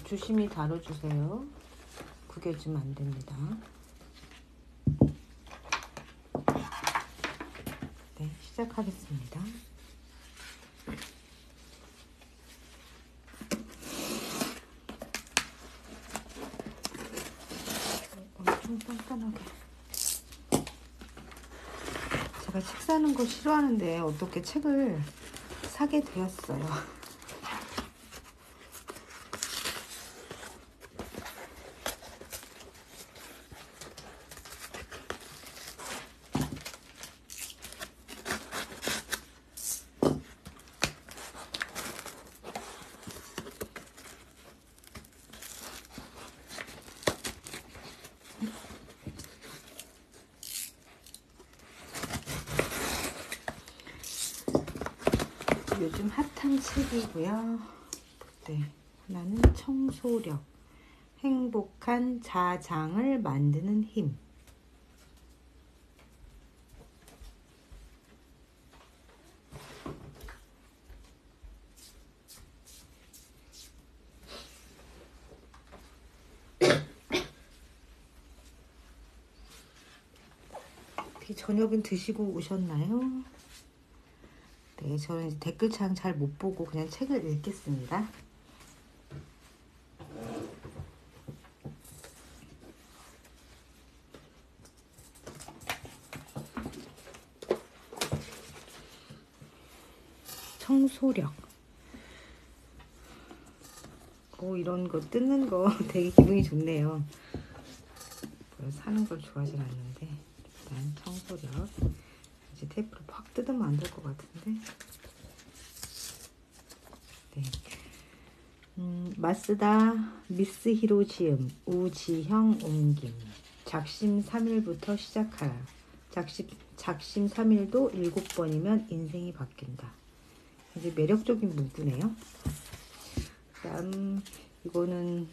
조심히 다뤄주세요. 구겨지면 안 됩니다. 네, 시작하겠습니다. 엄청 단단하게. 제가 책 사는 거 싫어하는데 어떻게 책을 사게 되었어요. 요즘 핫한 책이고요. 네, 하나는 청소력, 행복한 자장을 만드는 힘. 저녁은 드시고 오셨나요? 네, 저는 이제 댓글창 잘 못 보고 그냥 책을 읽겠습니다. 청소력. 이런 거 뜯는 거 되게 기분이 좋네요. 사는 걸 좋아하진 않는데 일단 청소력. 이제 테이프로 팍 뜯으면 안 될 것 같은데. 네. 마쓰다 미스 히로 지음 우지형 옮김. 작심 3일부터 시작하라. 작심 3일도 7번이면 인생이 바뀐다. 이제 매력적인 문구네요. 그다음 이거는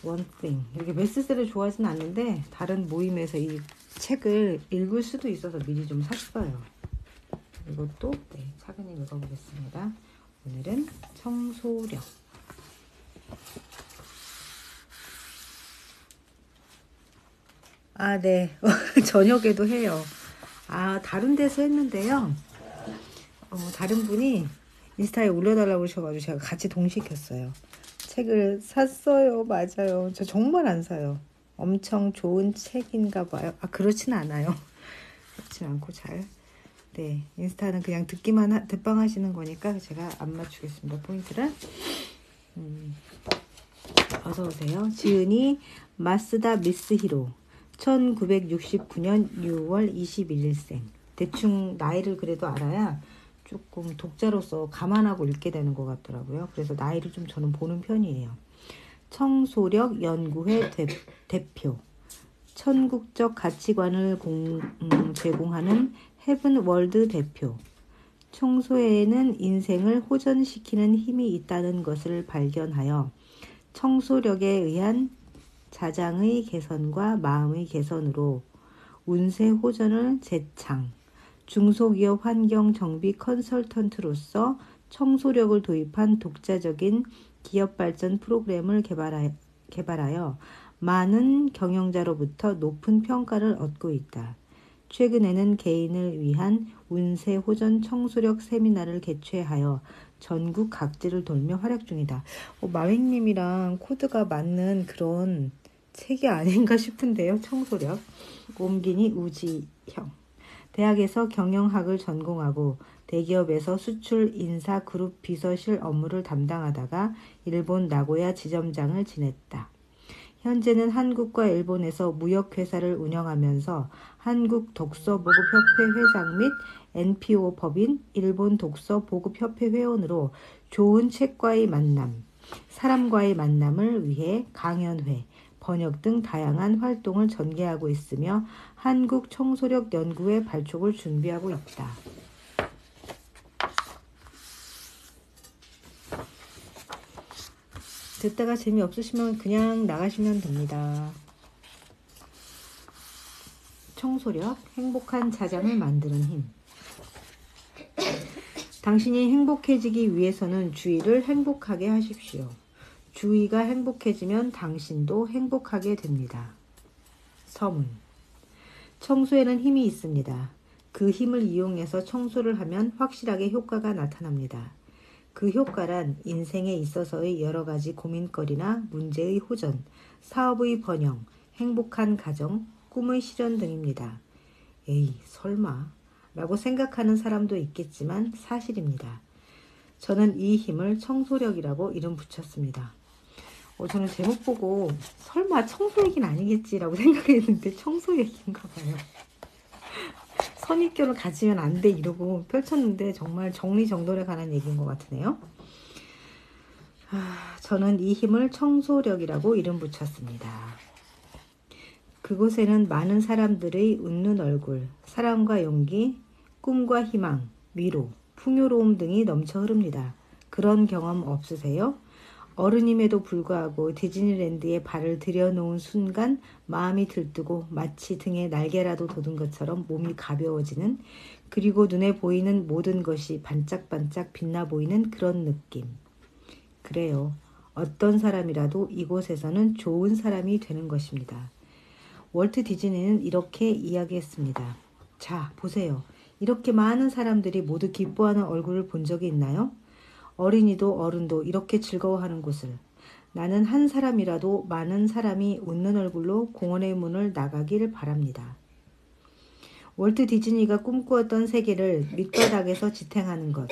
원띵. 이렇게 베스트셀러 좋아하진 않는데 다른 모임에서 이 책을 읽을 수도 있어서 미리 좀 샀어요. 이것도 네, 차근히 읽어보겠습니다. 오늘은 청소력. 네. 저녁에도 해요. 다른 데서 했는데요. 다른 분이 인스타에 올려달라고 하셔가지고 제가 같이 동시에 켰어요. 책을 샀어요. 맞아요. 저 정말 안 사요. 엄청 좋은 책인가 봐요. 그렇진 않아요. 그렇진 않고 잘. 네, 인스타는 그냥 듣방 하시는 거니까 제가 안 맞추겠습니다. 포인트를. 어서 오세요. 지은이 마쓰다 미스 히로. 1969년 6월 21일생. 대충 나이를 그래도 알아야 조금 독자로서 감안하고 읽게 되는 것 같더라고요. 그래서 나이를 좀 저는 보는 편이에요. 청소력 연구회 대표. 천국적 가치관을 제공하는 헤븐월드 대표. 청소에는 인생을 호전시키는 힘이 있다는 것을 발견하여 청소력에 의한 자장의 개선과 마음의 개선으로 운세 호전을 재창. 중소기업 환경 정비 컨설턴트로서 청소력을 도입한 독자적인 기업 발전 프로그램을 개발하여 많은 경영자로부터 높은 평가를 얻고 있다. 최근에는 개인을 위한 운세 호전 청소력 세미나를 개최하여 전국 각지를 돌며 활약 중이다. 마획님이랑 코드가 맞는 그런 책이 아닌가 싶은데요. 청소력. 옮기니 우지형. 대학에서 경영학을 전공하고 대기업에서 수출 인사 그룹 비서실 업무를 담당하다가 일본 나고야 지점장을 지냈다. 현재는 한국과 일본에서 무역회사를 운영하면서 한국 독서보급협회 회장 및 NPO 법인 일본 독서보급협회 회원으로 좋은 책과의 만남, 사람과의 만남을 위해 강연회, 번역 등 다양한 활동을 전개하고 있으며 한국 청소력 연구회 발족을 준비하고 있다. 듣다가 재미없으시면 그냥 나가시면 됩니다. 청소력, 행복한 자장을 만드는 힘. 당신이 행복해지기 위해서는 주위를 행복하게 하십시오. 주위가 행복해지면 당신도 행복하게 됩니다. 서문. 청소에는 힘이 있습니다. 그 힘을 이용해서 청소를 하면 확실하게 효과가 나타납니다. 그 효과란 인생에 있어서의 여러 가지 고민거리나 문제의 호전, 사업의 번영, 행복한 가정, 꿈의 실현 등입니다. 에이, 설마 라고 생각하는 사람도 있겠지만 사실입니다. 저는 이 힘을 청소력이라고 이름 붙였습니다. 저는 제목 보고 설마 청소 얘기는 아니겠지라고 생각했는데 청소 얘기인가 봐요. 선입견을 가지면 안 돼 이러고 펼쳤는데 정말 정리정돈에 관한 얘기인 것 같으네요. 저는 이 힘을 청소력이라고 이름 붙였습니다. 그곳에는 많은 사람들의 웃는 얼굴, 사랑과 용기, 꿈과 희망, 위로, 풍요로움 등이 넘쳐 흐릅니다. 그런 경험 없으세요? 어른임에도 불구하고 디즈니랜드에 발을 들여놓은 순간 마음이 들뜨고 마치 등에 날개라도 돋은 것처럼 몸이 가벼워지는, 그리고 눈에 보이는 모든 것이 반짝반짝 빛나 보이는 그런 느낌. 그래요. 어떤 사람이라도 이곳에서는 좋은 사람이 되는 것입니다. 월트 디즈니는 이렇게 이야기했습니다. 자, 보세요. 이렇게 많은 사람들이 모두 기뻐하는 얼굴을 본 적이 있나요? 어린이도 어른도 이렇게 즐거워하는 곳을. 나는 한 사람이라도 많은 사람이 웃는 얼굴로 공원의 문을 나가길 바랍니다. 월트 디즈니가 꿈꾸었던 세계를 밑바닥에서 지탱하는 것.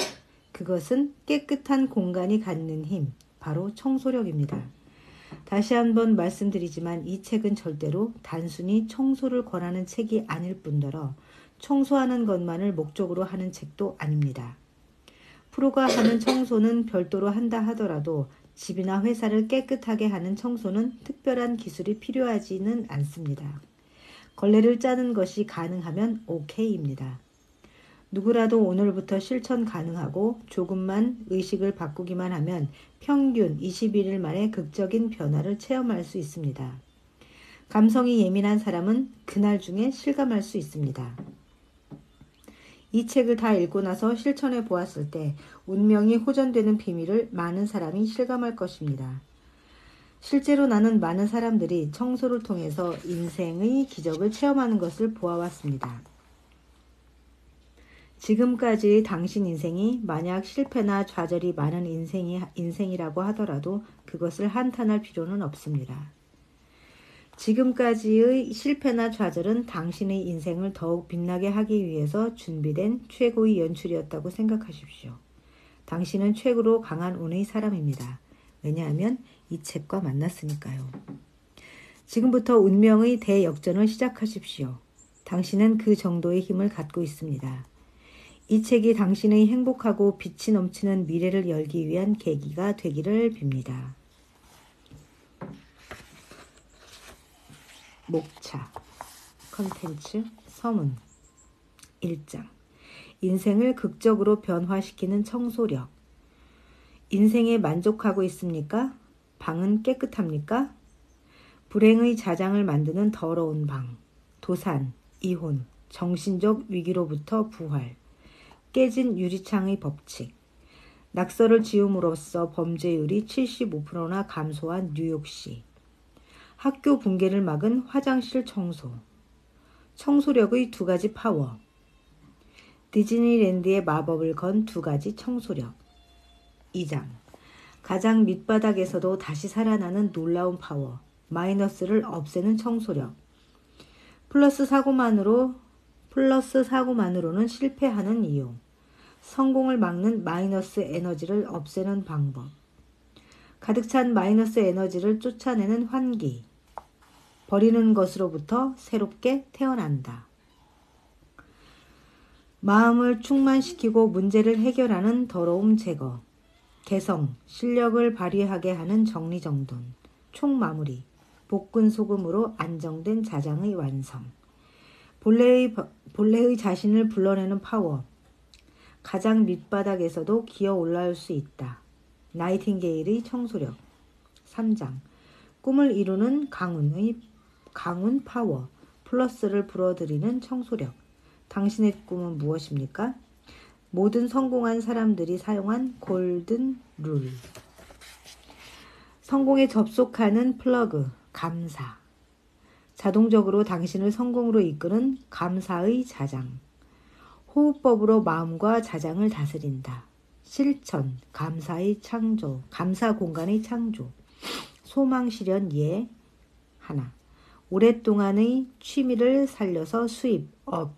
그것은 깨끗한 공간이 갖는 힘, 바로 청소력입니다. 다시 한번 말씀드리지만 이 책은 절대로 단순히 청소를 권하는 책이 아닐 뿐더러 청소하는 것만을 목적으로 하는 책도 아닙니다. 프로가 하는 청소는 별도로 한다 하더라도 집이나 회사를 깨끗하게 하는 청소는 특별한 기술이 필요하지는 않습니다. 걸레를 짜는 것이 가능하면 오케이입니다. 누구라도 오늘부터 실천 가능하고 조금만 의식을 바꾸기만 하면 평균 21일 만에 극적인 변화를 체험할 수 있습니다. 감성이 예민한 사람은 그날 중에 실감할 수 있습니다. 이 책을 다 읽고 나서 실천해 보았을 때 운명이 호전되는 비밀을 많은 사람이 실감할 것입니다. 실제로 나는 많은 사람들이 청소를 통해서 인생의 기적을 체험하는 것을 보아왔습니다. 지금까지의 당신 인생이 만약 실패나 좌절이 많은 인생이라고 하더라도 그것을 한탄할 필요는 없습니다. 지금까지의 실패나 좌절은 당신의 인생을 더욱 빛나게 하기 위해서 준비된 최고의 연출이었다고 생각하십시오. 당신은 최고로 강한 운의 사람입니다. 왜냐하면 이 책과 만났으니까요. 지금부터 운명의 대역전을 시작하십시오. 당신은 그 정도의 힘을 갖고 있습니다. 이 책이 당신의 행복하고 빛이 넘치는 미래를 열기 위한 계기가 되기를 빕니다. 목차 컨텐츠 서문 1장 인생을 극적으로 변화시키는 청소력. 인생에 만족하고 있습니까? 방은 깨끗합니까? 불행의 자장을 만드는 더러운 방, 도산, 이혼, 정신적 위기로부터 부활, 깨진 유리창의 법칙, 낙서를 지음으로써 범죄율이 75%나 감소한 뉴욕시, 학교 붕괴를 막은 화장실 청소, 청소력의 2가지 파워, 디즈니랜드의 마법을 건 2가지 청소력. 2장 가장 밑바닥에서도 다시 살아나는 놀라운 파워, 마이너스를 없애는 청소력. 플러스 사고만으로는 실패하는 이유, 성공을 막는 마이너스 에너지를 없애는 방법, 가득 찬 마이너스 에너지를 쫓아내는 환기, 버리는 것으로부터 새롭게 태어난다. 마음을 충만시키고 문제를 해결하는 더러움 제거, 개성, 실력을 발휘하게 하는 정리정돈, 총마무리, 볶은 소금으로 안정된 자장의 완성, 본래의 자신을 불러내는 파워, 가장 밑바닥에서도 기어 올라올 수 있다. 나이팅게일의 청소력. 3장 꿈을 이루는 강운 파워, 플러스를 불어들이는 청소력. 당신의 꿈은 무엇입니까? 모든 성공한 사람들이 사용한 골든 룰. 성공에 접속하는 플러그, 감사. 자동적으로 당신을 성공으로 이끄는 감사의 자장. 호흡법으로 마음과 자장을 다스린다. 실천, 감사의 창조, 감사 공간의 창조. 소망 실현 예, 하나. 오랫동안의 취미를 살려서 수입, 업.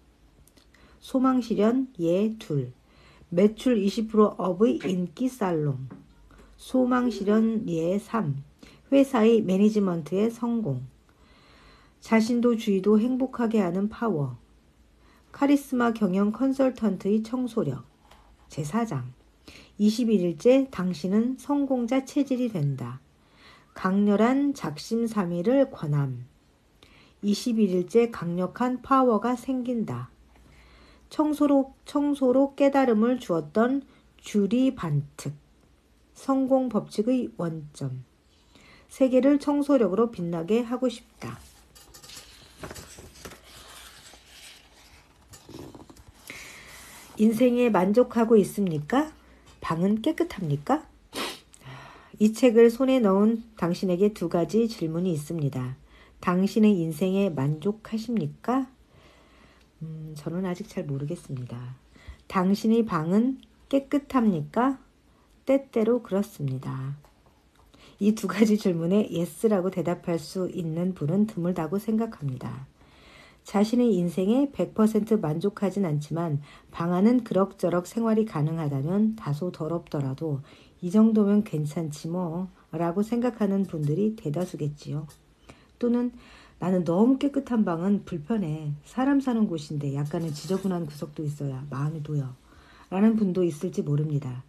소망 실현 예, 둘. 매출 20% 업의 인기 살롱. 소망 실현 예, 3. 회사의 매니지먼트의 성공. 자신도 주위도 행복하게 하는 파워. 카리스마 경영 컨설턴트의 청소력. 제4장. 21일째 당신은 성공자 체질이 된다. 강렬한 작심삼일을 권함. 21일째 강력한 파워가 생긴다. 청소로 깨달음을 주었던 주리 반특. 성공 법칙의 원점. 세계를 청소력으로 빛나게 하고 싶다. 인생에 만족하고 있습니까? 방은 깨끗합니까? 이 책을 손에 넣은 당신에게 두 가지 질문이 있습니다. 당신의 인생에 만족하십니까? 저는 아직 잘 모르겠습니다. 당신의 방은 깨끗합니까? 때때로 그렇습니다. 이 두 가지 질문에 예스라고 대답할 수 있는 분은 드물다고 생각합니다. 자신의 인생에 100% 만족하진 않지만 방 안은 그럭저럭 생활이 가능하다면 다소 더럽더라도 이 정도면 괜찮지 뭐 라고 생각하는 분들이 대다수겠지요. 또는 나는 너무 깨끗한 방은 불편해. 사람 사는 곳인데 약간은 지저분한 구석도 있어야 마음이 놓여. 라는 분도 있을지 모릅니다.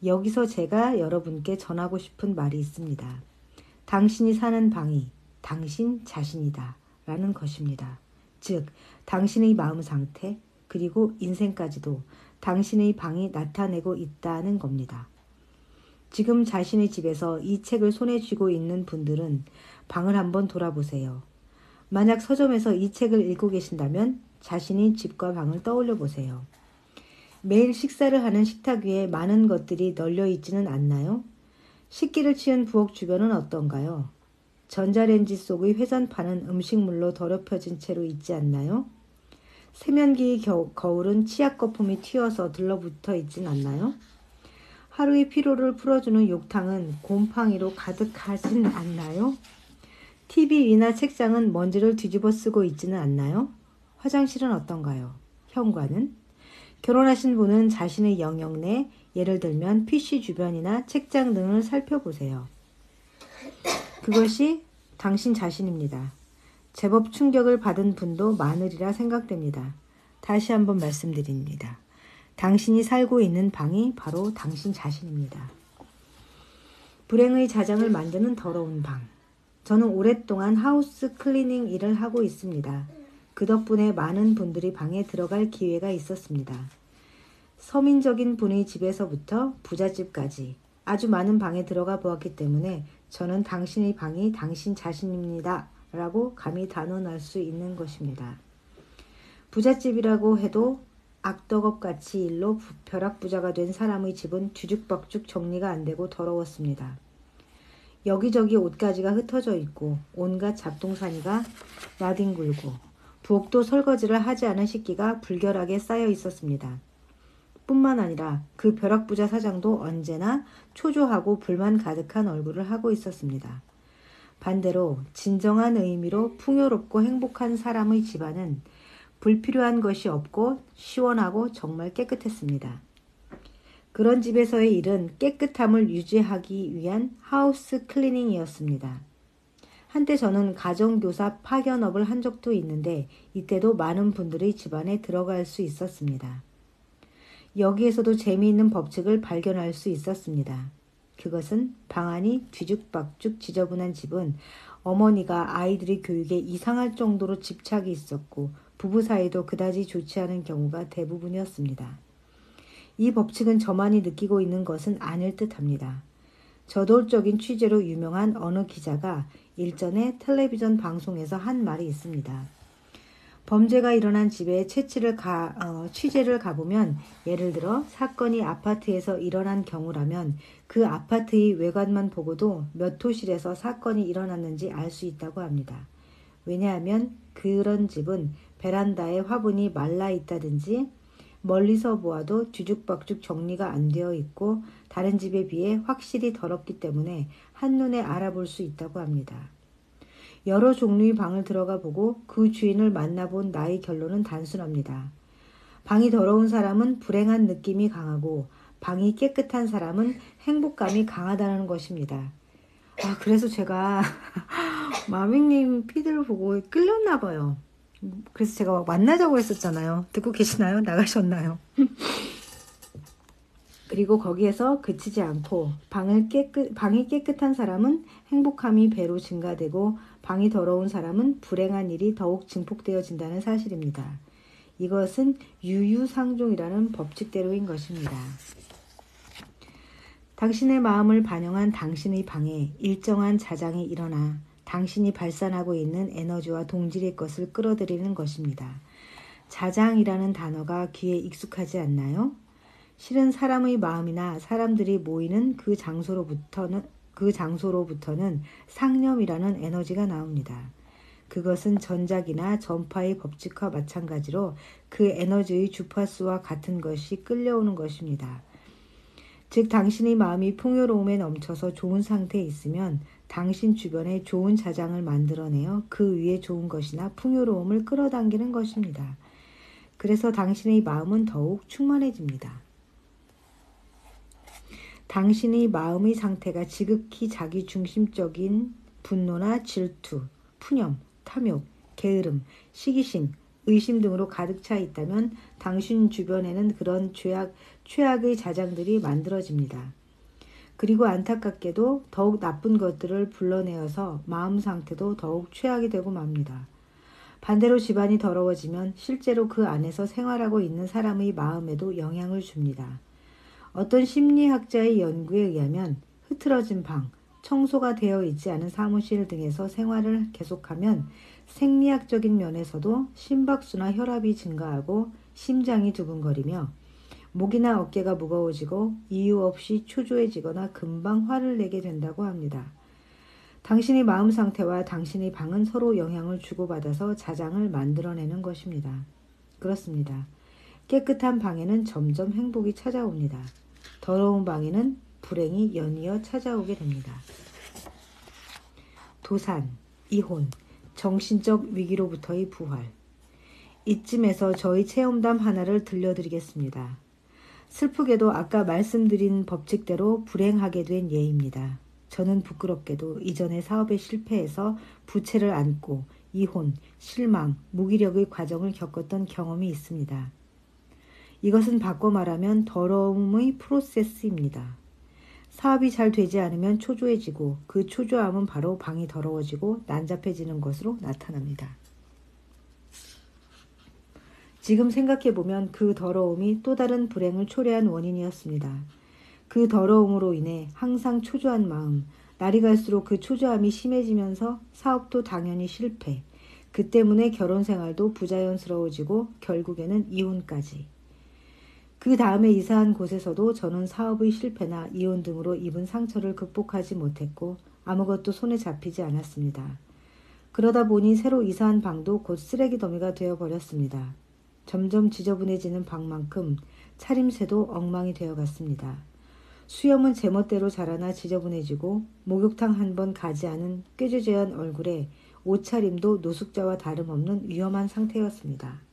여기서 제가 여러분께 전하고 싶은 말이 있습니다. 당신이 사는 방이 당신 자신이다 라는 것입니다. 즉, 당신의 마음 상태 그리고 인생까지도 당신의 방이 나타내고 있다는 겁니다. 지금 자신의 집에서 이 책을 손에 쥐고 있는 분들은 방을 한번 돌아보세요. 만약 서점에서 이 책을 읽고 계신다면 자신의 집과 방을 떠올려 보세요. 매일 식사를 하는 식탁 위에 많은 것들이 널려 있지는 않나요? 식기를 치운 부엌 주변은 어떤가요? 전자레인지 속의 회전판은 음식물로 더럽혀진 채로 있지 않나요? 세면기의 거울은 치약 거품이 튀어서 들러붙어 있진 않나요? 하루의 피로를 풀어주는 욕탕은 곰팡이로 가득하진 않나요? TV 위나 책장은 먼지를 뒤집어 쓰고 있지는 않나요? 화장실은 어떤가요? 현관은? 결혼하신 분은 자신의 영역 내 예를 들면 PC 주변이나 책장 등을 살펴보세요. 그것이 당신 자신입니다. 제법 충격을 받은 분도 많으리라 생각됩니다. 다시 한번 말씀드립니다. 당신이 살고 있는 방이 바로 당신 자신입니다. 불행의 자장을 만드는 더러운 방. 저는 오랫동안 하우스 클리닝 일을 하고 있습니다. 그 덕분에 많은 분들이 방에 들어갈 기회가 있었습니다. 서민적인 분의 집에서부터 부잣집까지 아주 많은 방에 들어가 보았기 때문에 저는 당신의 방이 당신 자신입니다 라고 감히 단언할 수 있는 것입니다. 부잣집이라고 해도 악덕업같이 일로 벼락부자가 된 사람의 집은 뒤죽박죽 정리가 안 되고 더러웠습니다. 여기저기 옷가지가 흩어져 있고 온갖 잡동사니가 나뒹굴고 부엌도 설거지를 하지 않은 식기가 불결하게 쌓여 있었습니다. 뿐만 아니라 그 벼락부자 사장도 언제나 초조하고 불만 가득한 얼굴을 하고 있었습니다. 반대로 진정한 의미로 풍요롭고 행복한 사람의 집안은 불필요한 것이 없고 시원하고 정말 깨끗했습니다. 그런 집에서의 일은 깨끗함을 유지하기 위한 하우스 클리닝이었습니다. 한때 저는 가정교사 파견업을 한 적도 있는데 이때도 많은 분들의 집안에 들어갈 수 있었습니다. 여기에서도 재미있는 법칙을 발견할 수 있었습니다. 그것은 방안이 뒤죽박죽 지저분한 집은 어머니가 아이들의 교육에 이상할 정도로 집착이 있었고 부부 사이도 그다지 좋지 않은 경우가 대부분이었습니다. 이 법칙은 저만이 느끼고 있는 것은 아닐 듯합니다. 저돌적인 취재로 유명한 어느 기자가 일전에 텔레비전 방송에서 한 말이 있습니다. 범죄가 일어난 집에 취재를 가보면 예를 들어 사건이 아파트에서 일어난 경우라면 그 아파트의 외관만 보고도 몇 호실에서 사건이 일어났는지 알 수 있다고 합니다. 왜냐하면 그런 집은 베란다에 화분이 말라 있다든지 멀리서 보아도 뒤죽박죽 정리가 안 되어 있고 다른 집에 비해 확실히 더럽기 때문에 한눈에 알아볼 수 있다고 합니다. 여러 종류의 방을 들어가 보고 그 주인을 만나본 나의 결론은 단순합니다. 방이 더러운 사람은 불행한 느낌이 강하고 방이 깨끗한 사람은 행복감이 강하다는 것입니다. 그래서 제가 마밍님 피드를 보고 끌렸나 봐요. 그래서 제가 막 만나자고 했었잖아요. 듣고 계시나요? 나가셨나요? 그리고 거기에서 그치지 않고 방이 깨끗한 사람은 행복함이 배로 증가되고 방이 더러운 사람은 불행한 일이 더욱 증폭되어진다는 사실입니다. 이것은 유유상종이라는 법칙대로인 것입니다. 당신의 마음을 반영한 당신의 방에 일정한 자장이 일어나 당신이 발산하고 있는 에너지와 동질의 것을 끌어들이는 것입니다. 자장이라는 단어가 귀에 익숙하지 않나요? 실은 사람의 마음이나 사람들이 모이는 그 장소로부터는 상념이라는 에너지가 나옵니다. 그것은 전작이나 전파의 법칙과 마찬가지로 그 에너지의 주파수와 같은 것이 끌려오는 것입니다. 즉 당신의 마음이 풍요로움에 넘쳐서 좋은 상태에 있으면 당신 주변에 좋은 자장을 만들어내어 그 위에 좋은 것이나 풍요로움을 끌어당기는 것입니다. 그래서 당신의 마음은 더욱 충만해집니다. 당신의 마음의 상태가 지극히 자기중심적인 분노나 질투, 푸념, 탐욕, 게으름, 시기심, 의심 등으로 가득 차 있다면 당신 주변에는 그런 최악의 자장들이 만들어집니다. 그리고 안타깝게도 더욱 나쁜 것들을 불러내어서 마음 상태도 더욱 최악이 되고 맙니다. 반대로 집안이 더러워지면 실제로 그 안에서 생활하고 있는 사람의 마음에도 영향을 줍니다. 어떤 심리학자의 연구에 의하면 흐트러진 방, 청소가 되어 있지 않은 사무실 등에서 생활을 계속하면 생리학적인 면에서도 심박수나 혈압이 증가하고 심장이 두근거리며 목이나 어깨가 무거워지고 이유 없이 초조해지거나 금방 화를 내게 된다고 합니다. 당신의 마음 상태와 당신의 방은 서로 영향을 주고받아서 자장을 만들어내는 것입니다. 그렇습니다. 깨끗한 방에는 점점 행복이 찾아옵니다. 더러운 방에는 불행이 연이어 찾아오게 됩니다. 도산, 이혼, 정신적 위기로부터의 부활. 이쯤에서 저희 체험담 하나를 들려드리겠습니다. 슬프게도 아까 말씀드린 법칙대로 불행하게 된 예입니다. 저는 부끄럽게도 이전에 사업에 실패해서 부채를 안고 이혼, 실망, 무기력의 과정을 겪었던 경험이 있습니다. 이것은 바꿔 말하면 더러움의 프로세스입니다. 사업이 잘 되지 않으면 초조해지고 그 초조함은 바로 방이 더러워지고 난잡해지는 것으로 나타납니다. 지금 생각해보면 그 더러움이 또 다른 불행을 초래한 원인이었습니다. 그 더러움으로 인해 항상 초조한 마음, 날이 갈수록 그 초조함이 심해지면서 사업도 당연히 실패, 그 때문에 결혼 생활도 부자연스러워지고 결국에는 이혼까지. 그 다음에 이사한 곳에서도 저는 사업의 실패나 이혼 등으로 입은 상처를 극복하지 못했고 아무것도 손에 잡히지 않았습니다. 그러다 보니 새로 이사한 방도 곧 쓰레기 더미가 되어버렸습니다. 점점 지저분해지는 방만큼 차림새도 엉망이 되어갔습니다. 수염은 제멋대로 자라나 지저분해지고 목욕탕 한 번 가지 않은 꾀죄죄한 얼굴에 옷차림도 노숙자와 다름없는 위험한 상태였습니다.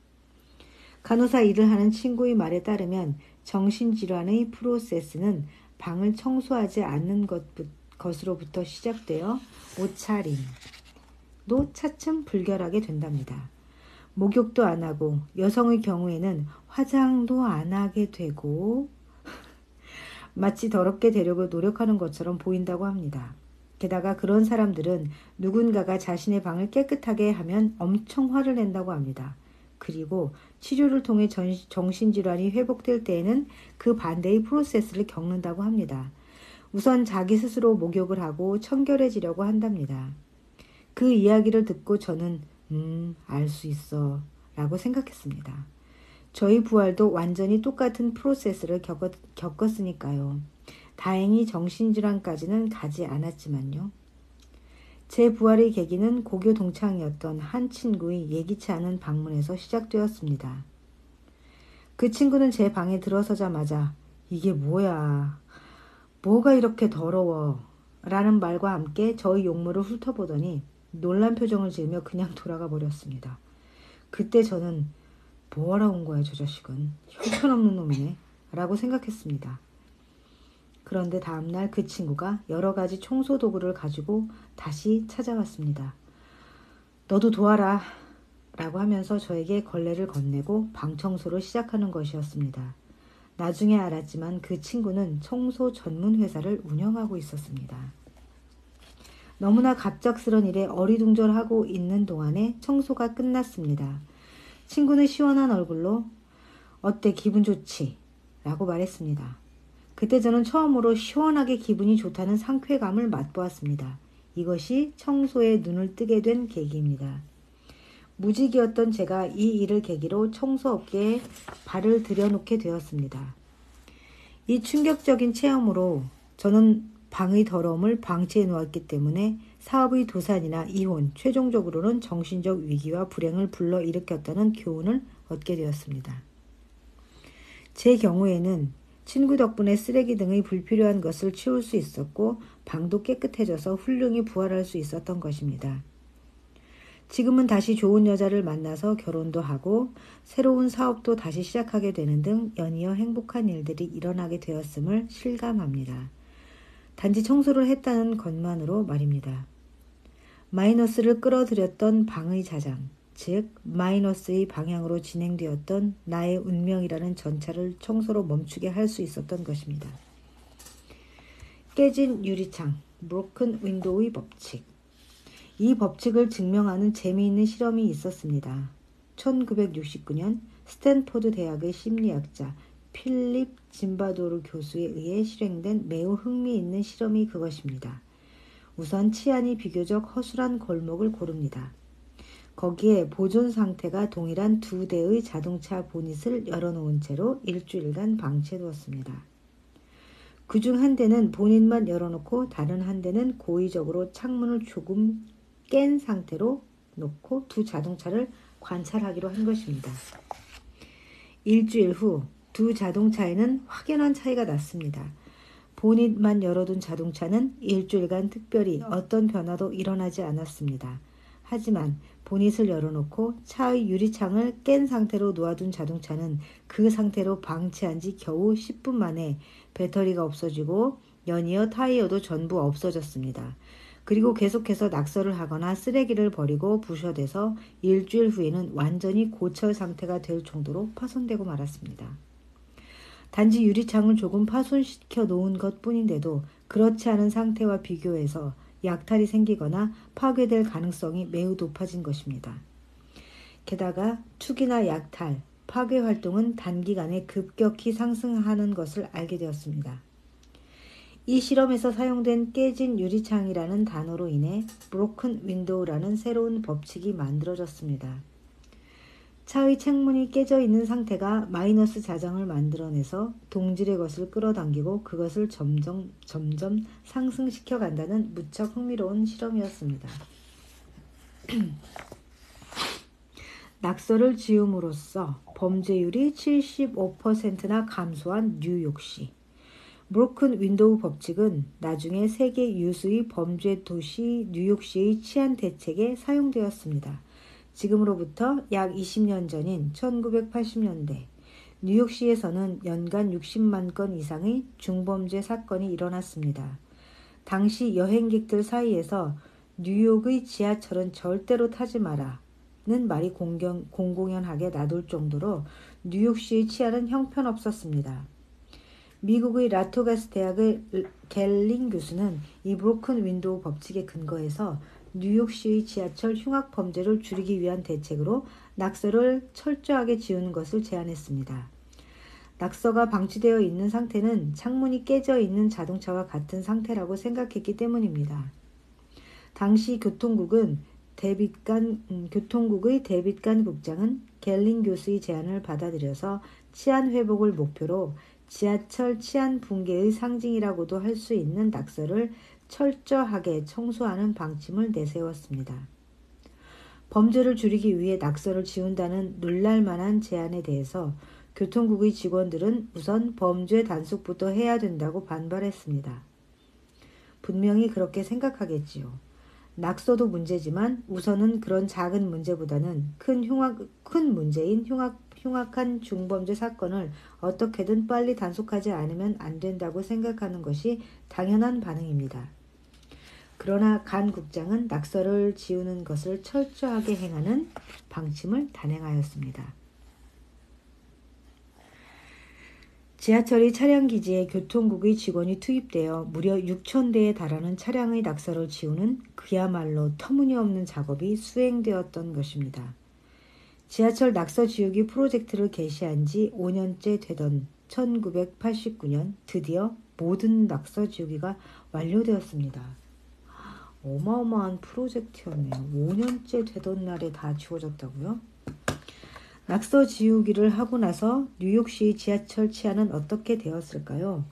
간호사 일을 하는 친구의 말에 따르면 정신질환의 프로세스는 방을 청소하지 않는 것으로부터 시작되어 옷차림도 차츰 불결하게 된답니다. 목욕도 안 하고 여성의 경우에는 화장도 안 하게 되고 마치 더럽게 되려고 노력하는 것처럼 보인다고 합니다. 게다가 그런 사람들은 누군가가 자신의 방을 깨끗하게 하면 엄청 화를 낸다고 합니다. 그리고 치료를 통해 정신질환이 회복될 때에는 그 반대의 프로세스를 겪는다고 합니다. 우선 자기 스스로 목욕을 하고 청결해지려고 한답니다. 그 이야기를 듣고 저는 알 수 있어 라고 생각했습니다. 저희 부활도 완전히 똑같은 프로세스를 겪었으니까요. 다행히 정신질환까지는 가지 않았지만요. 제 부활의 계기는 고교 동창이었던 한 친구의 예기치 않은 방문에서 시작되었습니다. 그 친구는 제 방에 들어서자마자 이게 뭐야? 뭐가 이렇게 더러워? 라는 말과 함께 저의 용모를 훑어보더니 놀란 표정을 지으며 그냥 돌아가 버렸습니다. 그때 저는 뭐하러 온 거야 저 자식은. 형편없는 놈이네 라고 생각했습니다. 그런데 다음날 그 친구가 여러 가지 청소 도구를 가지고 다시 찾아왔습니다. 너도 도와라 라고 하면서 저에게 걸레를 건네고 방 청소를 시작하는 것이었습니다. 나중에 알았지만 그 친구는 청소 전문 회사를 운영하고 있었습니다. 너무나 갑작스런 일에 어리둥절하고 있는 동안에 청소가 끝났습니다. 친구는 시원한 얼굴로 어때 기분 좋지? 라고 말했습니다. 그때 저는 처음으로 시원하게 기분이 좋다는 상쾌감을 맛보았습니다. 이것이 청소에 눈을 뜨게 된 계기입니다. 무직이었던 제가 이 일을 계기로 청소업계에 발을 들여놓게 되었습니다. 이 충격적인 체험으로 저는 방의 더러움을 방치해 놓았기 때문에 사업의 도산이나 이혼, 최종적으로는 정신적 위기와 불행을 불러일으켰다는 교훈을 얻게 되었습니다. 제 경우에는 친구 덕분에 쓰레기 등의 불필요한 것을 치울 수 있었고 방도 깨끗해져서 훌륭히 부활할 수 있었던 것입니다. 지금은 다시 좋은 여자를 만나서 결혼도 하고 새로운 사업도 다시 시작하게 되는 등 연이어 행복한 일들이 일어나게 되었음을 실감합니다. 단지 청소를 했다는 것만으로 말입니다. 마이너스를 끌어들였던 방의 자장, 즉 마이너스의 방향으로 진행되었던 나의 운명이라는 전차를 청소로 멈추게 할 수 있었던 것입니다. 깨진 유리창, 브로큰 윈도우의 법칙. 이 법칙을 증명하는 재미있는 실험이 있었습니다. 1969년 스탠포드 대학의 심리학자 필립 짐바도르 교수에 의해 실행된 매우 흥미있는 실험이 그것입니다. 우선 치안이 비교적 허술한 골목을 고릅니다. 거기에 보존 상태가 동일한 두 대의 자동차 보닛을 열어놓은 채로 일주일간 방치해두었습니다. 그중 한 대는 보닛만 열어놓고 다른 한 대는 고의적으로 창문을 조금 깬 상태로 놓고 두 자동차를 관찰하기로 한 것입니다. 일주일 후 두 자동차에는 확연한 차이가 났습니다. 보닛만 열어둔 자동차는 일주일간 특별히 어떤 변화도 일어나지 않았습니다. 하지만 보닛을 열어놓고 차의 유리창을 깬 상태로 놓아둔 자동차는 그 상태로 방치한 지 겨우 10분 만에 배터리가 없어지고 연이어 타이어도 전부 없어졌습니다. 그리고 계속해서 낙서를 하거나 쓰레기를 버리고 부셔대서 일주일 후에는 완전히 고철 상태가 될 정도로 파손되고 말았습니다. 단지 유리창을 조금 파손시켜 놓은 것 뿐인데도 그렇지 않은 상태와 비교해서 약탈이 생기거나 파괴될 가능성이 매우 높아진 것입니다. 게다가 투기나 약탈, 파괴 활동은 단기간에 급격히 상승하는 것을 알게 되었습니다. 이 실험에서 사용된 깨진 유리창이라는 단어로 인해 브로큰 윈도우라는 새로운 법칙이 만들어졌습니다. 차의 창문이 깨져 있는 상태가 마이너스 자장을 만들어내서 동질의 것을 끌어당기고 그것을 점점 상승시켜 간다는 무척 흥미로운 실험이었습니다. 낙서를 지음으로써 범죄율이 75%나 감소한 뉴욕시. 브로큰 윈도우 법칙은 나중에 세계 유수의 범죄 도시 뉴욕시의 치안 대책에 사용되었습니다. 지금으로부터 약 20년 전인 1980년대 뉴욕시에서는 연간 60만 건 이상의 중범죄 사건이 일어났습니다. 당시 여행객들 사이에서 뉴욕의 지하철은 절대로 타지 마라는 말이 공공연하게 나돌 정도로 뉴욕시의 치안은 형편없었습니다. 미국의 라토가스 대학의 갤링 교수는 이 브로큰 윈도우 법칙에 근거해서 뉴욕시의 지하철 흉악 범죄를 줄이기 위한 대책으로 낙서를 철저하게 지우는 것을 제안했습니다. 낙서가 방치되어 있는 상태는 창문이 깨져 있는 자동차와 같은 상태라고 생각했기 때문입니다. 당시 교통국은 교통국의 데빗 간 국장은 갤린 교수의 제안을 받아들여서 치안 회복을 목표로 지하철 치안 붕괴의 상징이라고도 할 수 있는 낙서를 철저하게 청소하는 방침을 내세웠습니다. 범죄를 줄이기 위해 낙서를 지운다는 놀랄만한 제안에 대해서 교통국의 직원들은 우선 범죄 단속부터 해야 된다고 반발했습니다. 분명히 그렇게 생각하겠지요. 낙서도 문제지만 우선은 그런 작은 문제보다는 큰 문제인 흉악한 중범죄 사건을 어떻게든 빨리 단속하지 않으면 안 된다고 생각하는 것이 당연한 반응입니다. 그러나 간 국장은 낙서를 지우는 것을 철저하게 행하는 방침을 단행하였습니다. 지하철의 차량기지에 교통국의 직원이 투입되어 무려 6,000대에 달하는 차량의 낙서를 지우는 그야말로 터무니없는 작업이 수행되었던 것입니다. 지하철 낙서 지우기 프로젝트를 개시한 지 5년째 되던 1989년 드디어 모든 낙서 지우기가 완료되었습니다. 어마어마한 프로젝트였네요. 5년째 되던 날에 다 지워졌다고요? 낙서 지우기를 하고 나서 뉴욕시 지하철 치안은 어떻게 되었을까요?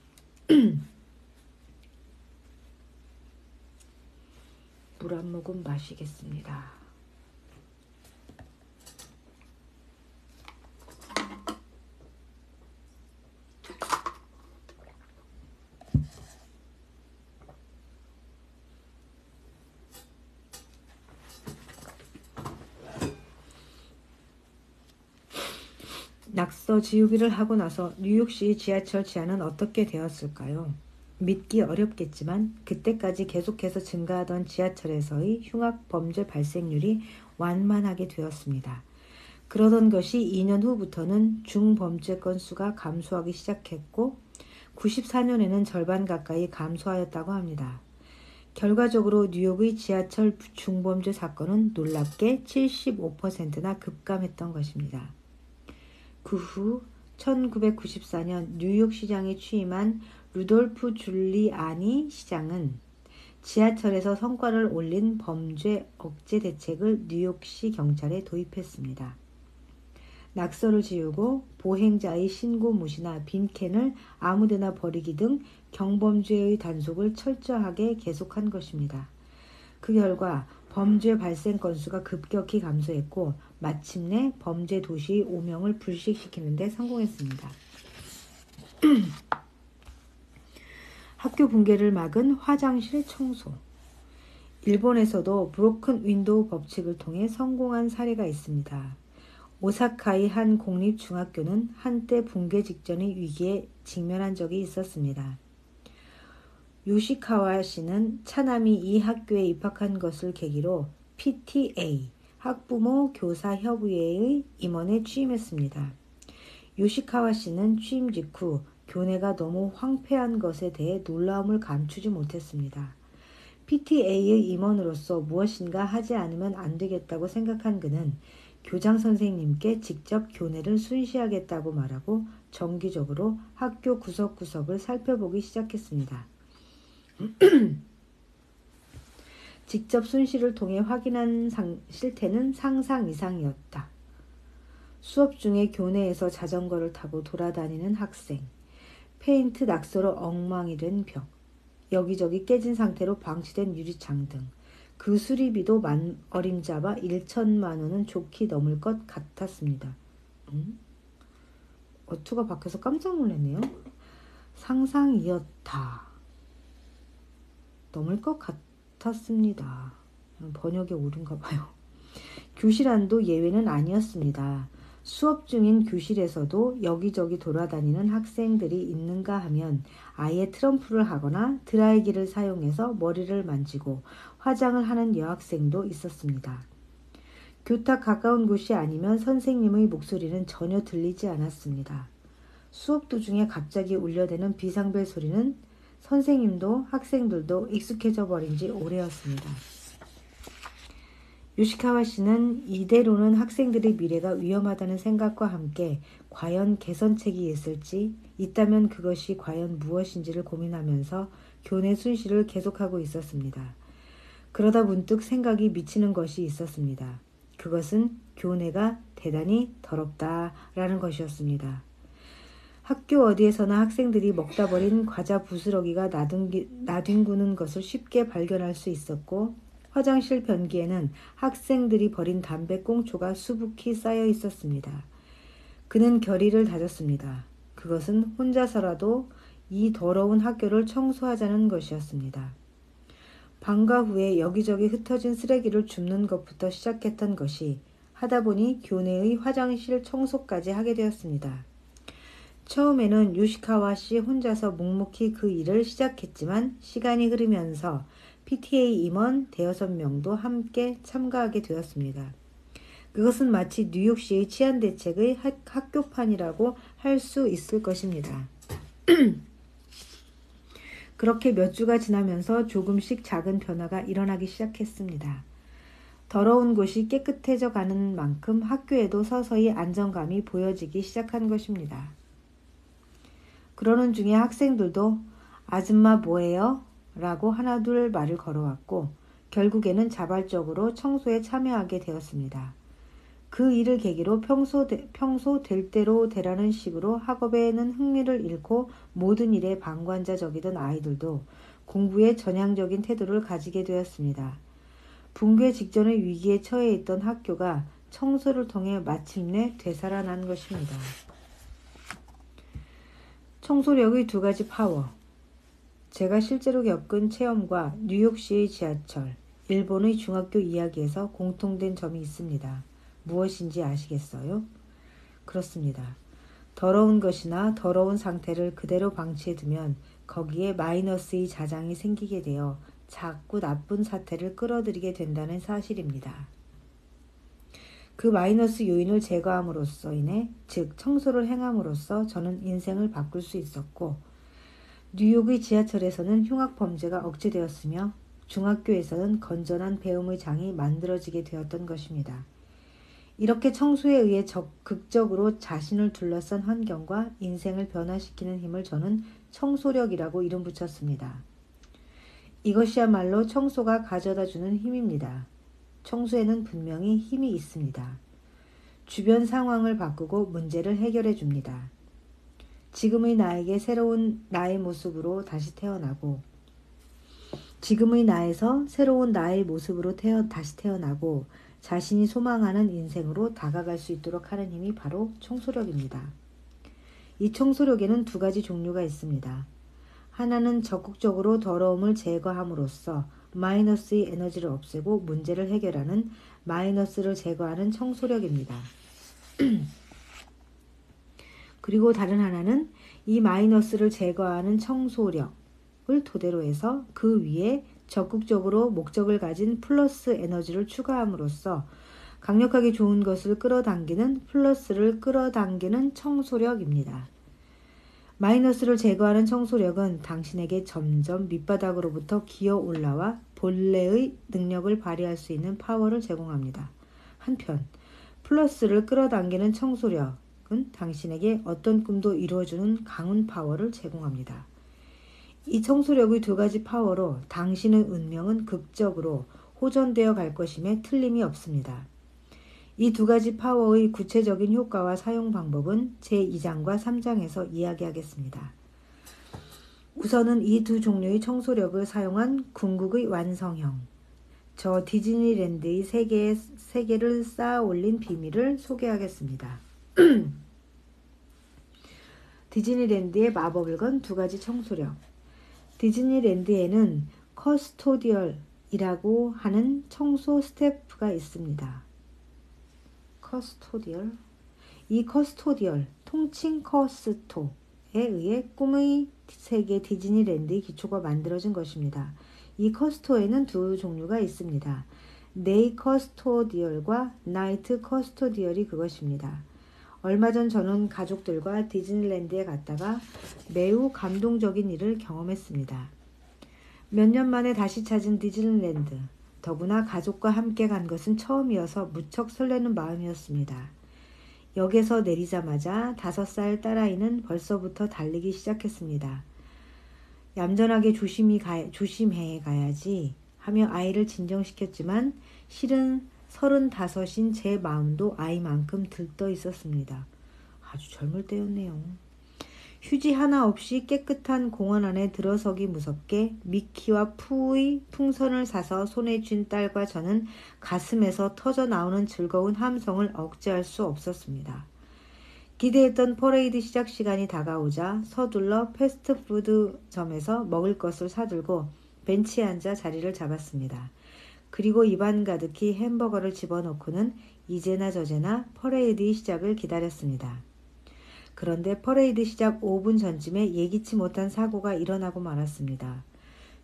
물 한 모금 마시겠습니다. 낙서 지우기를 하고 나서 뉴욕시 지하철 치안은 어떻게 되었을까요? 믿기 어렵겠지만 그때까지 계속해서 증가하던 지하철에서의 흉악 범죄 발생률이 완만하게 되었습니다. 그러던 것이 2년 후부터는 중범죄 건수가 감소하기 시작했고 94년에는 절반 가까이 감소하였다고 합니다. 결과적으로 뉴욕의 지하철 중범죄 사건은 놀랍게 75%나 급감했던 것입니다. 그 후 1994년 뉴욕시장에 취임한 루돌프 줄리아니 시장은 지하철에서 성과를 올린 범죄 억제 대책을 뉴욕시 경찰에 도입했습니다. 낙서를 지우고 보행자의 신고 무시나 빈캔을 아무데나 버리기 등 경범죄의 단속을 철저하게 계속한 것입니다. 그 결과 범죄 발생 건수가 급격히 감소했고 마침내 범죄 도시의 오명을 불식시키는 데 성공했습니다. 학교 붕괴를 막은 화장실 청소. 일본에서도 브로큰 윈도우 법칙을 통해 성공한 사례가 있습니다. 오사카의 한 공립중학교는 한때 붕괴 직전의 위기에 직면한 적이 있었습니다. 요시카와 씨는 차남이 이 학교에 입학한 것을 계기로 PTA, 학부모 교사 협의회의 임원에 취임했습니다. 요시카와 씨는 취임 직후 교내가 너무 황폐한 것에 대해 놀라움을 감추지 못했습니다. PTA의 임원으로서 무엇인가 하지 않으면 안 되겠다고 생각한 그는 교장 선생님께 직접 교내를 순시하겠다고 말하고 정기적으로 학교 구석구석을 살펴보기 시작했습니다. 직접 순시를 통해 확인한 실태는 상상 이상이었다. 수업 중에 교내에서 자전거를 타고 돌아다니는 학생, 페인트 낙서로 엉망이 된 벽, 여기저기 깨진 상태로 방치된 유리창 등 그 수리비도 어림잡아 1천만 원은 좋게 넘을 것 같았습니다. 어투가 바뀌어서 깜짝 놀랐네요. 상상이었다. 넘을 것 같았습니다. 번역에 옳은가 봐요. 교실 안도 예외는 아니었습니다. 수업 중인 교실에서도 여기저기 돌아다니는 학생들이 있는가 하면 아예 트럼프를 하거나 드라이기를 사용해서 머리를 만지고 화장을 하는 여학생도 있었습니다. 교탁 가까운 곳이 아니면 선생님의 목소리는 전혀 들리지 않았습니다. 수업 도중에 갑자기 울려대는 비상벨 소리는 선생님도 학생들도 익숙해져 버린 지 오래였습니다. 요시카와 씨는 이대로는 학생들의 미래가 위험하다는 생각과 함께 과연 개선책이 있을지, 있다면 그것이 과연 무엇인지를 고민하면서 교내 순시를 계속하고 있었습니다. 그러다 문득 생각이 미치는 것이 있었습니다. 그것은 교내가 대단히 더럽다라는 것이었습니다. 학교 어디에서나 학생들이 먹다 버린 과자 부스러기가 나뒹구는 것을 쉽게 발견할 수 있었고, 화장실 변기에는 학생들이 버린 담배 꽁초가 수북히 쌓여 있었습니다. 그는 결의를 다졌습니다. 그것은 혼자서라도 이 더러운 학교를 청소하자는 것이었습니다. 방과 후에 여기저기 흩어진 쓰레기를 줍는 것부터 시작했던 것이 하다 보니 교내의 화장실 청소까지 하게 되었습니다. 처음에는 요시카와 씨 혼자서 묵묵히 그 일을 시작했지만 시간이 흐르면서 PTA 임원 5명도 함께 참가하게 되었습니다. 그것은 마치 뉴욕시의 치안대책의 학교판이라고 할 수 있을 것입니다. 그렇게 몇 주가 지나면서 조금씩 작은 변화가 일어나기 시작했습니다. 더러운 곳이 깨끗해져 가는 만큼 학교에도 서서히 안정감이 보여지기 시작한 것입니다. 그러는 중에 학생들도 아줌마 뭐해요? 라고 하나둘 말을 걸어왔고 결국에는 자발적으로 청소에 참여하게 되었습니다. 그 일을 계기로 평소 될 대로 되라는 식으로 학업에는 흥미를 잃고 모든 일에 방관자적이던 아이들도 공부에 전향적인 태도를 가지게 되었습니다. 붕괴 직전의 위기에 처해 있던 학교가 청소를 통해 마침내 되살아난 것입니다. 청소력의 2가지 파워. 제가 실제로 겪은 체험과 뉴욕시의 지하철, 일본의 중학교 이야기에서 공통된 점이 있습니다. 무엇인지 아시겠어요? 그렇습니다. 더러운 것이나 더러운 상태를 그대로 방치해두면 거기에 마이너스의 자장이 생기게 되어 자꾸 나쁜 사태를 끌어들이게 된다는 사실입니다. 그 마이너스 요인을 제거함으로써 인해, 즉 청소를 행함으로써 저는 인생을 바꿀 수 있었고, 뉴욕의 지하철에서는 흉악 범죄가 억제되었으며 중학교에서는 건전한 배움의 장이 만들어지게 되었던 것입니다. 이렇게 청소에 의해 극적으로 자신을 둘러싼 환경과 인생을 변화시키는 힘을 저는 청소력이라고 이름 붙였습니다. 이것이야말로 청소가 가져다주는 힘입니다. 청소에는 분명히 힘이 있습니다. 주변 상황을 바꾸고 문제를 해결해 줍니다. 지금의 나에게 새로운 나의 모습으로 다시 태어나고, 지금의 나에서 새로운 나의 모습으로 다시 태어나고 자신이 소망하는 인생으로 다가갈 수 있도록 하는 힘이 바로 청소력입니다. 이 청소력에는 2가지 종류가 있습니다. 하나는 적극적으로 더러움을 제거함으로써 마이너스의 에너지를 없애고 문제를 해결하는 마이너스를 제거하는 청소력입니다. 그리고 다른 하나는 이 마이너스를 제거하는 청소력을 토대로 해서 그 위에 적극적으로 목적을 가진 플러스 에너지를 추가함으로써 강력하게 좋은 것을 끌어당기는 플러스를 끌어당기는 청소력입니다. 마이너스를 제거하는 청소력은 당신에게 점점 밑바닥으로부터 기어 올라와 본래의 능력을 발휘할 수 있는 파워를 제공합니다. 한편 플러스를 끌어당기는 청소력은 당신에게 어떤 꿈도 이루어주는 강한 파워를 제공합니다. 이 청소력의 2가지 파워로 당신의 운명은 극적으로 호전되어 갈 것임에 틀림이 없습니다. 이 2가지 파워의 구체적인 효과와 사용 방법은 제2장과 3장에서 이야기하겠습니다. 우선은 이 2 종류의 청소력을 사용한 궁극의 완성형, 저 디즈니랜드의 세계를 쌓아 올린 비밀을 소개하겠습니다. 디즈니랜드의 마법을 건 2가지 청소력. 디즈니랜드에는 커스토디얼이라고 하는 청소 스태프가 있습니다. 이 커스토디얼, 통칭 커스토에 의해 꿈의 세계 디즈니랜드의 기초가 만들어진 것입니다. 이 커스토에는 2 종류가 있습니다. 데이 커스토디얼과 나이트 커스토디얼이 그것입니다. 얼마 전 저는 가족들과 디즈니랜드에 갔다가 매우 감동적인 일을 경험했습니다. 몇 년 만에 다시 찾은 디즈니랜드, 더구나 가족과 함께 간 것은 처음이어서 무척 설레는 마음이었습니다. 역에서 내리자마자 5살 딸아이는 벌써부터 달리기 시작했습니다. 얌전하게 조심해 가야지 하며 아이를 진정시켰지만 실은 35인 제 마음도 아이만큼 들떠 있었습니다. 아주 젊을 때였네요. 휴지 하나 없이 깨끗한 공원 안에 들어서기 무섭게 미키와 푸의 풍선을 사서 손에 쥔 딸과 저는 가슴에서 터져 나오는 즐거운 함성을 억제할 수 없었습니다. 기대했던 퍼레이드 시작 시간이 다가오자 서둘러 패스트푸드점에서 먹을 것을 사들고 벤치에 앉아 자리를 잡았습니다. 그리고 입안 가득히 햄버거를 집어넣고는 이제나 저제나 퍼레이드의 시작을 기다렸습니다. 그런데 퍼레이드 시작 5분 전쯤에 예기치 못한 사고가 일어나고 말았습니다.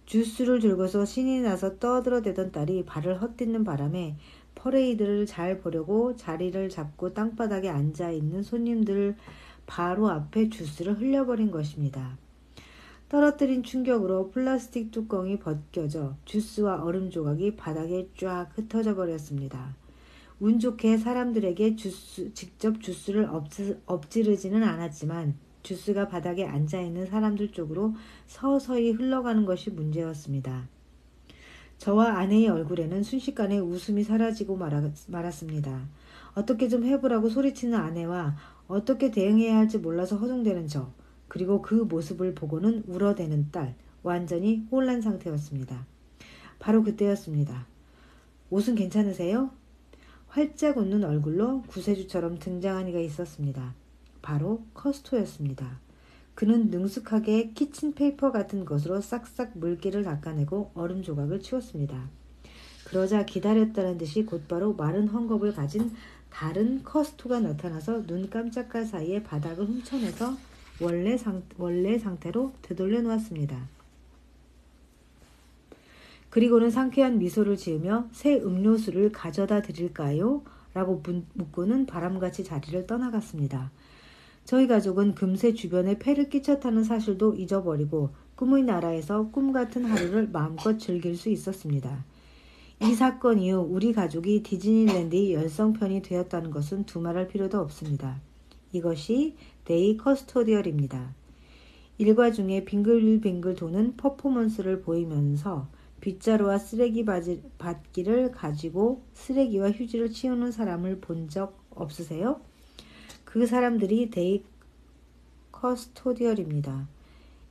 주스를 들고서 신이 나서 떠들어대던 딸이 발을 헛디는 바람에 퍼레이드를 잘 보려고 자리를 잡고 땅바닥에 앉아있는 손님들 바로 앞에 주스를 흘려버린 것입니다. 떨어뜨린 충격으로 플라스틱 뚜껑이 벗겨져 주스와 얼음 조각이 바닥에 쫙 흩어져 버렸습니다. 운 좋게 사람들에게 직접 주스를 엎지르지는 않았지만 주스가 바닥에 앉아있는 사람들 쪽으로 서서히 흘러가는 것이 문제였습니다. 저와 아내의 얼굴에는 순식간에 웃음이 사라지고 말았습니다. 어떻게 좀 해보라고 소리치는 아내와 어떻게 대응해야 할지 몰라서 허둥대는 저, 그리고 그 모습을 보고는 울어대는 딸, 완전히 혼란 상태였습니다. 바로 그때였습니다. 옷은 괜찮으세요? 활짝 웃는 얼굴로 구세주처럼 등장한 이가 있었습니다. 바로 커스토였습니다. 그는 능숙하게 키친페이퍼 같은 것으로 싹싹 물기를 닦아내고 얼음 조각을 치웠습니다. 그러자 기다렸다는 듯이 곧바로 마른 헝겊을 가진 다른 커스토가 나타나서 눈 깜짝할 사이에 바닥을 훔쳐내서 원래 상태로 되돌려 놓았습니다. 그리고는 상쾌한 미소를 지으며 새 음료수를 가져다 드릴까요? 라고 묻고는 바람같이 자리를 떠나갔습니다. 저희 가족은 금세 주변에 폐를 끼쳤다는 사실도 잊어버리고 꿈의 나라에서 꿈같은 하루를 마음껏 즐길 수 있었습니다. 이 사건 이후 우리 가족이 디즈니랜드의 열성편이 되었다는 것은 두말할 필요도 없습니다. 이것이 데이 커스토디얼입니다. 일과 중에 빙글빙글 도는 퍼포먼스를 보이면서 빗자루와 쓰레기 받기를 가지고 쓰레기와 휴지를 치우는 사람을 본 적 없으세요? 그 사람들이 데이 커스토디얼입니다.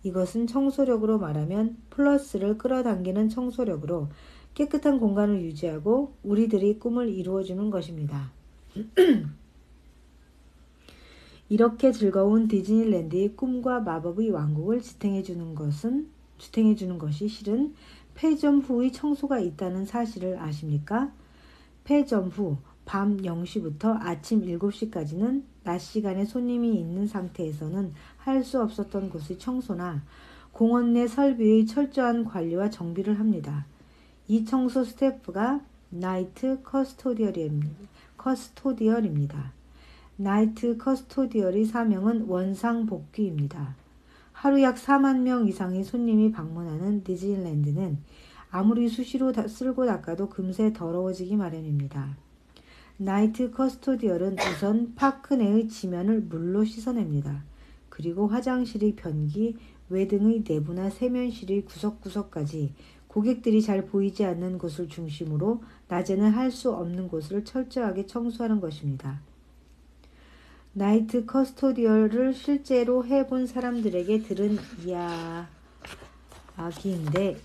이것은 청소력으로 말하면 플러스를 끌어당기는 청소력으로 깨끗한 공간을 유지하고 우리들이 꿈을 이루어주는 것입니다. 이렇게 즐거운 디즈니랜드의 꿈과 마법의 왕국을 지탱해주는 것이 실은 폐점 후의 청소가 있다는 사실을 아십니까? 폐점 후 밤 0시부터 아침 7시까지는 낮 시간에 손님이 있는 상태에서는 할 수 없었던 곳의 청소나 공원 내 설비의 철저한 관리와 정비를 합니다. 이 청소 스태프가 나이트 커스토디얼입니다. 나이트 커스토디얼의 사명은 원상복귀입니다. 하루 약 4만 명 이상의 손님이 방문하는 디즈니랜드는 아무리 수시로 쓸고 닦아도 금세 더러워지기 마련입니다. 나이트 커스토디얼은 우선 파크 내의 지면을 물로 씻어냅니다. 그리고 화장실의 변기, 외등의 내부나 세면실의 구석구석까지 고객들이 잘 보이지 않는 곳을 중심으로 낮에는 할 수 없는 곳을 철저하게 청소하는 것입니다. 나이트 커스토디얼을 실제로 해본 사람들에게 들은 이야기인데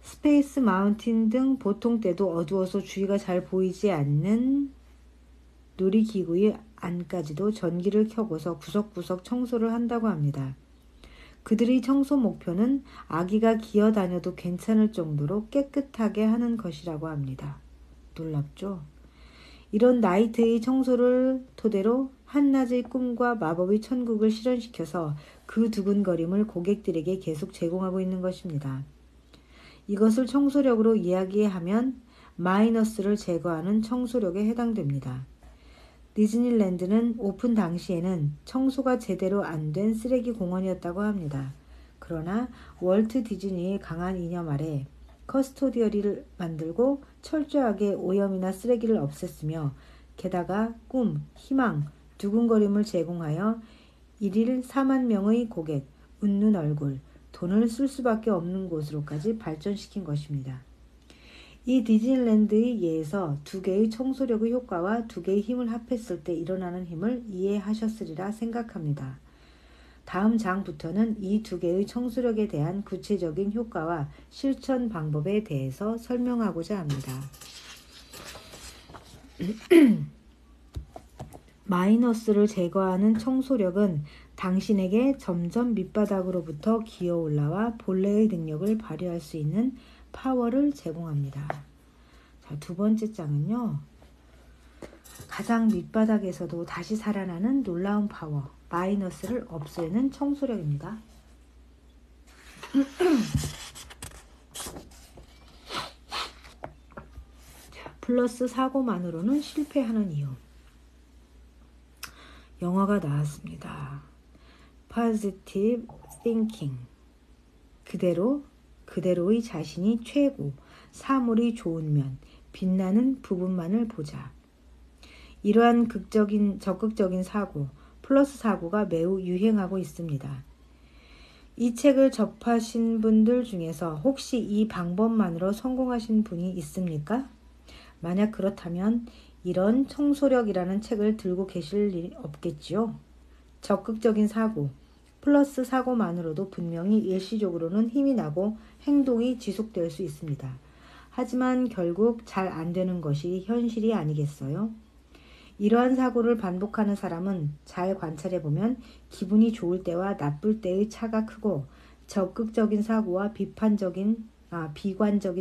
스페이스 마운틴 등 보통 때도 어두워서 주위가 잘 보이지 않는 놀이기구의 안까지도 전기를 켜고서 구석구석 청소를 한다고 합니다. 그들의 청소 목표는 아기가 기어다녀도 괜찮을 정도로 깨끗하게 하는 것이라고 합니다. 놀랍죠? 이런 나이트의 청소를 토대로 한낮의 꿈과 마법의 천국을 실현시켜서 그 두근거림을 고객들에게 계속 제공하고 있는 것입니다. 이것을 청소력으로 이야기하면 마이너스를 제거하는 청소력에 해당됩니다. 디즈니랜드는 오픈 당시에는 청소가 제대로 안 된 쓰레기 공원이었다고 합니다. 그러나 월트 디즈니의 강한 이념 아래 커스토디얼을 만들고 철저하게 오염이나 쓰레기를 없앴으며 게다가 꿈, 희망, 두근거림을 제공하여 1일 4만 명의 고객, 웃는 얼굴, 돈을 쓸 수밖에 없는 곳으로까지 발전시킨 것입니다. 이 디즈니랜드의 예에서 두 개의 청소력의 효과와 두 개의 힘을 합했을 때 일어나는 힘을 이해하셨으리라 생각합니다. 다음 장부터는 이 두 개의 청소력에 대한 구체적인 효과와 실천 방법에 대해서 설명하고자 합니다. 마이너스를 제거하는 청소력은 당신에게 점점 밑바닥으로부터 기어 올라와 본래의 능력을 발휘할 수 있는 파워를 제공합니다. 자, 두 번째 장은요. 가장 밑바닥에서도 다시 살아나는 놀라운 파워, 마이너스를 없애는 청소력입니다. 자, 플러스 사고만으로는 실패하는 이유. 영화가 나왔습니다. Positive Thinking. 그대로의 자신이 최고, 사물이 좋은 면, 빛나는 부분만을 보자. 이러한 적극적인 사고, 플러스 사고가 매우 유행하고 있습니다. 이 책을 접하신 분들 중에서 혹시 이 방법만으로 성공하신 분이 있습니까? 만약 그렇다면 이런 청소력이라는 책을 들고 계실 일이 없겠지요. 적극적인 사고, 플러스 사고만으로도 분명히 일시적으로는 힘이 나고 행동이 지속될 수 있습니다. 하지만 결국 잘 안 되는 것이 현실이 아니겠어요? 이러한 사고를 반복하는 사람은 잘 관찰해보면 기분이 좋을 때와 나쁠 때의 차가 크고 적극적인 사고와 비관적인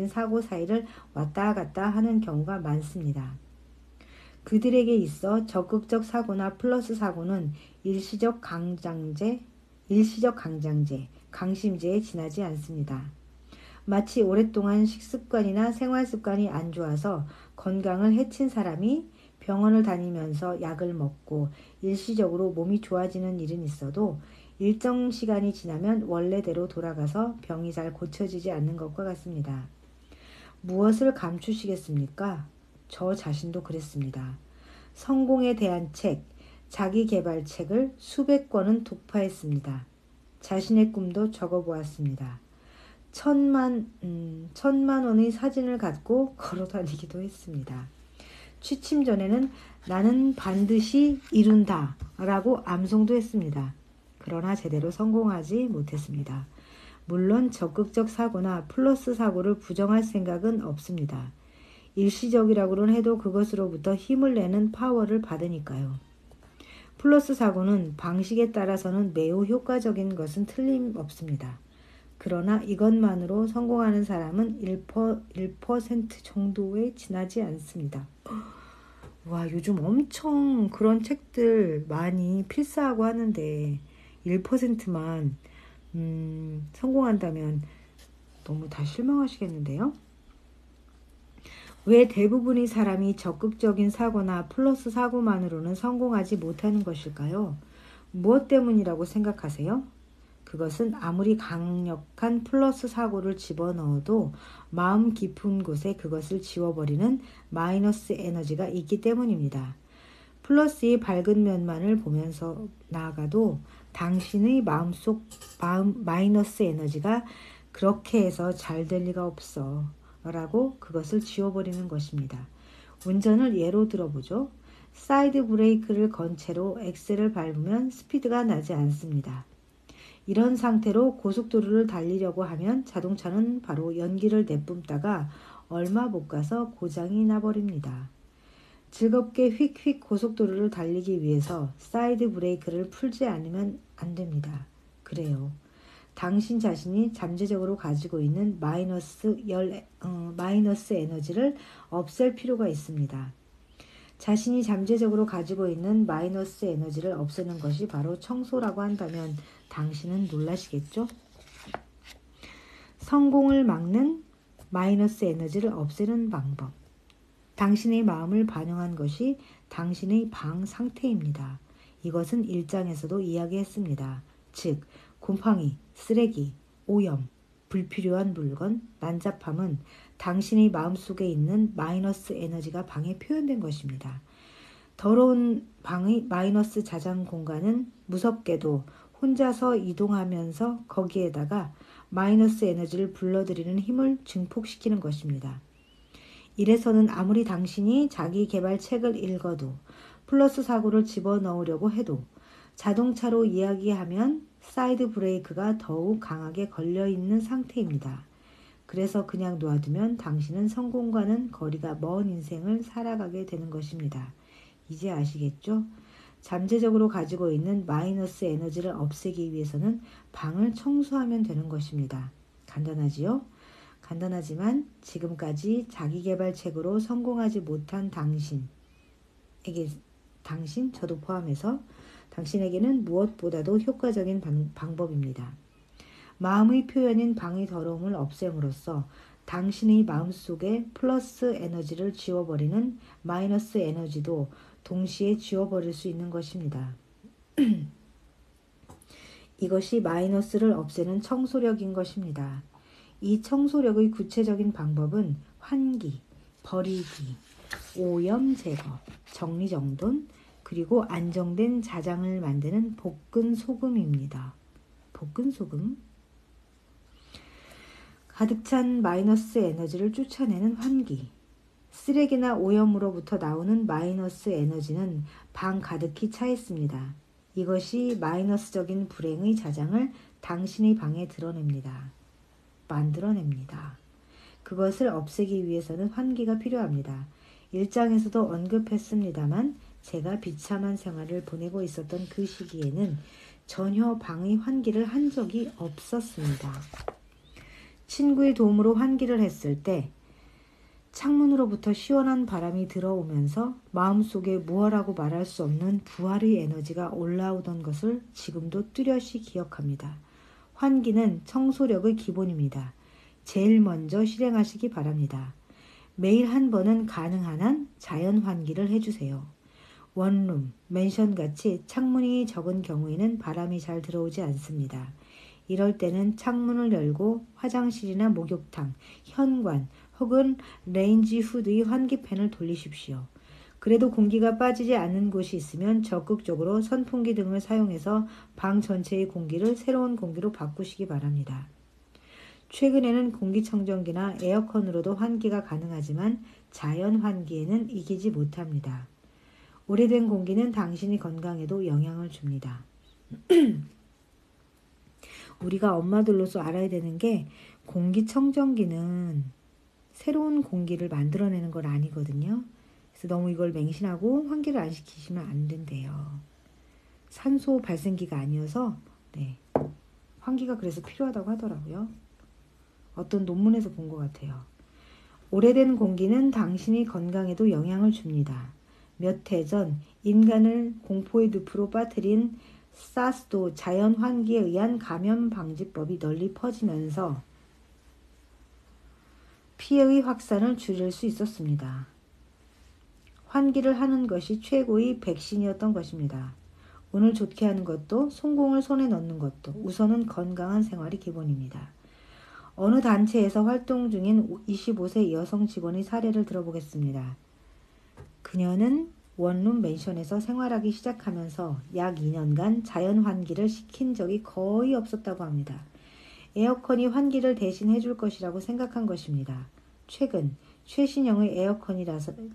사고 사이를 왔다 갔다 하는 경우가 많습니다. 그들에게 있어 적극적 사고나 플러스 사고는 일시적 강심제에 지나지 않습니다. 마치 오랫동안 식습관이나 생활습관이 안 좋아서 건강을 해친 사람이 병원을 다니면서 약을 먹고 일시적으로 몸이 좋아지는 일은 있어도 일정 시간이 지나면 원래대로 돌아가서 병이 잘 고쳐지지 않는 것과 같습니다. 무엇을 감추시겠습니까? 저 자신도 그랬습니다. 성공에 대한 책, 자기계발책을 수백 권은 독파했습니다. 자신의 꿈도 적어보았습니다. 1,000만 원의 사진을 갖고 걸어다니기도 했습니다. 취침 전에는 나는 반드시 이룬다 라고 암송도 했습니다. 그러나 제대로 성공하지 못했습니다. 물론 적극적 사고나 플러스 사고를 부정할 생각은 없습니다. 일시적이라고는 해도 그것으로부터 힘을 내는 파워를 받으니까요. 플러스 사고는 방식에 따라서는 매우 효과적인 것은 틀림없습니다. 그러나 이것만으로 성공하는 사람은 1% 정도에 지나지 않습니다. 와, 요즘 엄청 그런 책들 많이 필사하고 하는데 1%만 성공한다면 너무 다 실망하시겠는데요? 왜 대부분의 사람이 적극적인 사고나 플러스 사고만으로는 성공하지 못하는 것일까요? 무엇 때문이라고 생각하세요? 그것은 아무리 강력한 플러스 사고를 집어넣어도 마음 깊은 곳에 그것을 지워버리는 마이너스 에너지가 있기 때문입니다. 플러스의 밝은 면만을 보면서 나아가도 당신의 마이너스 에너지가 그렇게 해서 잘 될 리가 없어 라고 그것을 지워버리는 것입니다. 운전을 예로 들어보죠. 사이드 브레이크를 건 채로 엑셀을 밟으면 스피드가 나지 않습니다. 이런 상태로 고속도로를 달리려고 하면 자동차는 바로 연기를 내뿜다가 얼마 못 가서 고장이 나버립니다. 즐겁게 휙휙 고속도로를 달리기 위해서 사이드 브레이크를 풀지 않으면 안 됩니다. 그래요. 당신 자신이 잠재적으로 가지고 있는 마이너스 에너지를 없앨 필요가 있습니다. 자신이 잠재적으로 가지고 있는 마이너스 에너지를 없애는 것이 바로 청소라고 한다면 당신은 놀라시겠죠? 성공을 막는 마이너스 에너지를 없애는 방법. 당신의 마음을 반영한 것이 당신의 방 상태입니다. 이것은 1장에서도 이야기했습니다. 즉, 곰팡이, 쓰레기, 오염, 불필요한 물건, 난잡함은 당신의 마음속에 있는 마이너스 에너지가 방에 표현된 것입니다. 더러운 방의 마이너스 자장 공간은 무섭게도 혼자서 이동하면서 거기에다가 마이너스 에너지를 불러들이는 힘을 증폭시키는 것입니다. 이래서는 아무리 당신이 자기 개발 책을 읽어도 플러스 사고를 집어넣으려고 해도 자동차로 이야기하면 사이드 브레이크가 더욱 강하게 걸려있는 상태입니다. 그래서 그냥 놔두면 당신은 성공과는 거리가 먼 인생을 살아가게 되는 것입니다. 이제 아시겠죠? 잠재적으로 가지고 있는 마이너스 에너지를 없애기 위해서는 방을 청소하면 되는 것입니다. 간단하지요? 간단하지만 지금까지 자기계발책으로 성공하지 못한 당신, 저도 포함해서 당신에게는 무엇보다도 효과적인 방법입니다. 마음의 표현인 방의 더러움을 없앰으로써 당신의 마음속에 플러스 에너지를 지워버리는 마이너스 에너지도 동시에 지워버릴 수 있는 것입니다. 이것이 마이너스를 없애는 청소력인 것입니다. 이 청소력의 구체적인 방법은 환기, 버리기, 오염 제거, 정리정돈, 그리고 안정된 자장을 만드는 볶은 소금입니다. 볶은 소금? 가득 찬 마이너스 에너지를 쫓아내는 환기. 쓰레기나 오염으로부터 나오는 마이너스 에너지는 방 가득히 차 있습니다. 이것이 마이너스적인 불행의 자장을 당신의 방에 만들어냅니다. 그것을 없애기 위해서는 환기가 필요합니다. 1장에서도 언급했습니다만 제가 비참한 생활을 보내고 있었던 그 시기에는 전혀 방의 환기를 한 적이 없었습니다. 친구의 도움으로 환기를 했을 때 창문으로부터 시원한 바람이 들어오면서 마음속에 무엇라고 말할 수 없는 부활의 에너지가 올라오던 것을 지금도 뚜렷이 기억합니다. 환기는 청소력의 기본입니다. 제일 먼저 실행하시기 바랍니다. 매일 한 번은 가능한 한 자연 환기를 해주세요. 원룸, 맨션같이 창문이 적은 경우에는 바람이 잘 들어오지 않습니다. 이럴 때는 창문을 열고 화장실이나 목욕탕, 현관 혹은 레인지 후드의 환기팬을 돌리십시오. 그래도 공기가 빠지지 않는 곳이 있으면 적극적으로 선풍기 등을 사용해서 방 전체의 공기를 새로운 공기로 바꾸시기 바랍니다. 최근에는 공기청정기나 에어컨으로도 환기가 가능하지만 자연 환기에는 이기지 못합니다. 오래된 공기는 당신의 건강에도 영향을 줍니다. 우리가 엄마들로서 알아야 되는 게 공기청정기는 새로운 공기를 만들어내는 건 아니거든요. 그래서 너무 이걸 맹신하고 환기를 안 시키시면 안 된대요. 산소 발생기가 아니어서 환기가 그래서 필요하다고 하더라고요. 어떤 논문에서 본 것 같아요. 오래된 공기는 당신의 건강에도 영향을 줍니다. 몇 해 전 인간을 공포의 늪으로 빠뜨린 사스도 자연 환기에 의한 감염 방지법이 널리 퍼지면서 피해의 확산을 줄일 수 있었습니다. 환기를 하는 것이 최고의 백신이었던 것입니다. 운을 좋게 하는 것도 성공을 손에 넣는 것도 우선은 건강한 생활이 기본입니다. 어느 단체에서 활동 중인 25세 여성 직원의 사례를 들어보겠습니다. 그녀는 원룸 맨션에서 생활하기 시작하면서 약 2년간 자연 환기를 시킨 적이 거의 없었다고 합니다. 에어컨이 환기를 대신 해줄 것이라고 생각한 것입니다. 최신형의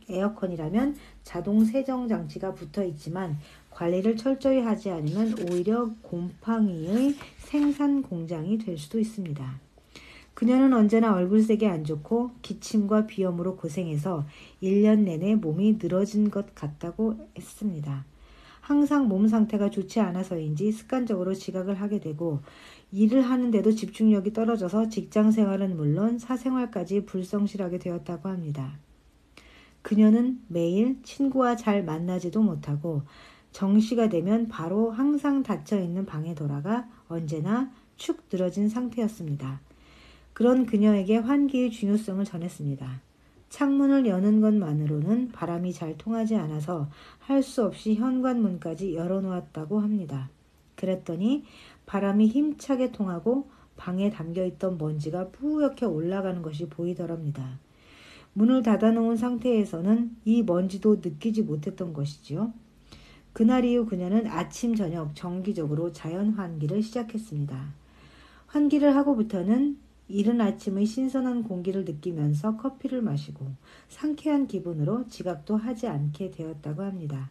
에어컨이라면 자동 세정 장치가 붙어 있지만 관리를 철저히 하지 않으면 오히려 곰팡이의 생산 공장이 될 수도 있습니다. 그녀는 언제나 얼굴색이 안 좋고 기침과 비염으로 고생해서 1년 내내 몸이 늘어진 것 같다고 했습니다. 항상 몸 상태가 좋지 않아서인지 습관적으로 지각을 하게 되고 일을 하는데도 집중력이 떨어져서 직장 생활은 물론 사생활까지 불성실하게 되었다고 합니다. 그녀는 매일 친구와 잘 만나지도 못하고 정시가 되면 바로 항상 닫혀있는 방에 돌아가 언제나 축 늘어진 상태였습니다. 그런 그녀에게 환기의 중요성을 전했습니다. 창문을 여는 것만으로는 바람이 잘 통하지 않아서 할 수 없이 현관문까지 열어놓았다고 합니다. 그랬더니 바람이 힘차게 통하고 방에 담겨있던 먼지가 뿌옇게 올라가는 것이 보이더랍니다. 문을 닫아놓은 상태에서는 이 먼지도 느끼지 못했던 것이지요. 그날 이후 그녀는 아침 저녁 정기적으로 자연 환기를 시작했습니다. 환기를 하고부터는 이른 아침의 신선한 공기를 느끼면서 커피를 마시고 상쾌한 기분으로 지각도 하지 않게 되었다고 합니다.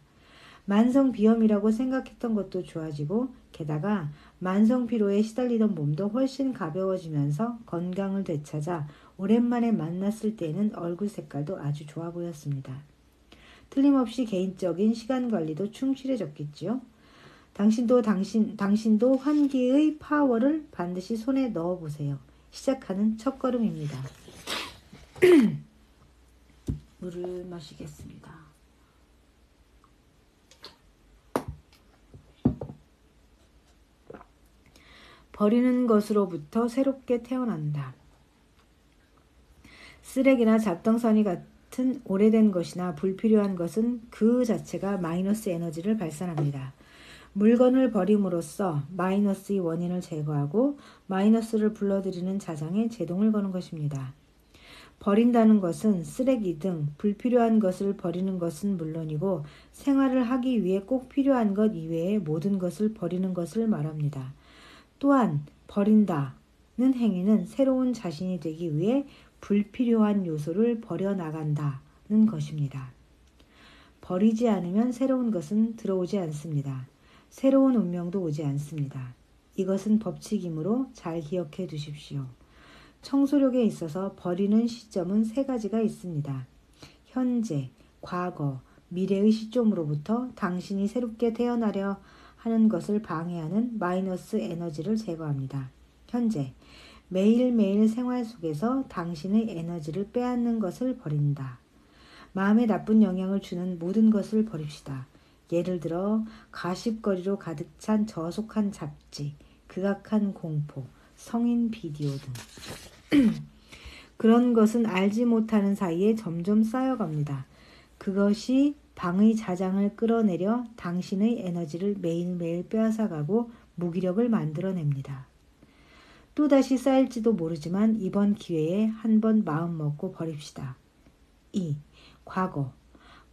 만성 비염이라고 생각했던 것도 좋아지고 게다가 만성 피로에 시달리던 몸도 훨씬 가벼워지면서 건강을 되찾아 오랜만에 만났을 때에는 얼굴 색깔도 아주 좋아 보였습니다. 틀림없이 개인적인 시간 관리도 충실해졌겠지요. 당신도 환기의 파워를 반드시 손에 넣어보세요. 시작하는 첫걸음입니다. 물을 마시겠습니다. 버리는 것으로부터 새롭게 태어난다. 쓰레기나 잡동사니 같은 오래된 것이나 불필요한 것은 그 자체가 마이너스 에너지를 발산합니다. 물건을 버림으로써 마이너스의 원인을 제거하고 마이너스를 불러들이는 자장에 제동을 거는 것입니다. 버린다는 것은 쓰레기 등 불필요한 것을 버리는 것은 물론이고 생활을 하기 위해 꼭 필요한 것 이외의 모든 것을 버리는 것을 말합니다. 또한 버린다는 행위는 새로운 자신이 되기 위해 불필요한 요소를 버려나간다는 것입니다. 버리지 않으면 새로운 것은 들어오지 않습니다. 새로운 운명도 오지 않습니다. 이것은 법칙이므로 잘 기억해 두십시오. 청소력에 있어서 버리는 시점은 세 가지가 있습니다. 현재, 과거, 미래의 시점으로부터 당신이 새롭게 태어나려 하는 것을 방해하는 마이너스 에너지를 제거합니다. 현재, 매일매일 생활 속에서 당신의 에너지를 빼앗는 것을 버린다. 마음에 나쁜 영향을 주는 모든 것을 버립시다. 예를 들어 가십거리로 가득 찬 저속한 잡지, 극악한 공포, 성인 비디오 등. 그런 것은 알지 못하는 사이에 점점 쌓여갑니다. 그것이 방의 자장을 끌어내려 당신의 에너지를 매일매일 빼앗아가고 무기력을 만들어냅니다. 또다시 쌓일지도 모르지만 이번 기회에 한번 마음 먹고 버립시다. 2. 과거.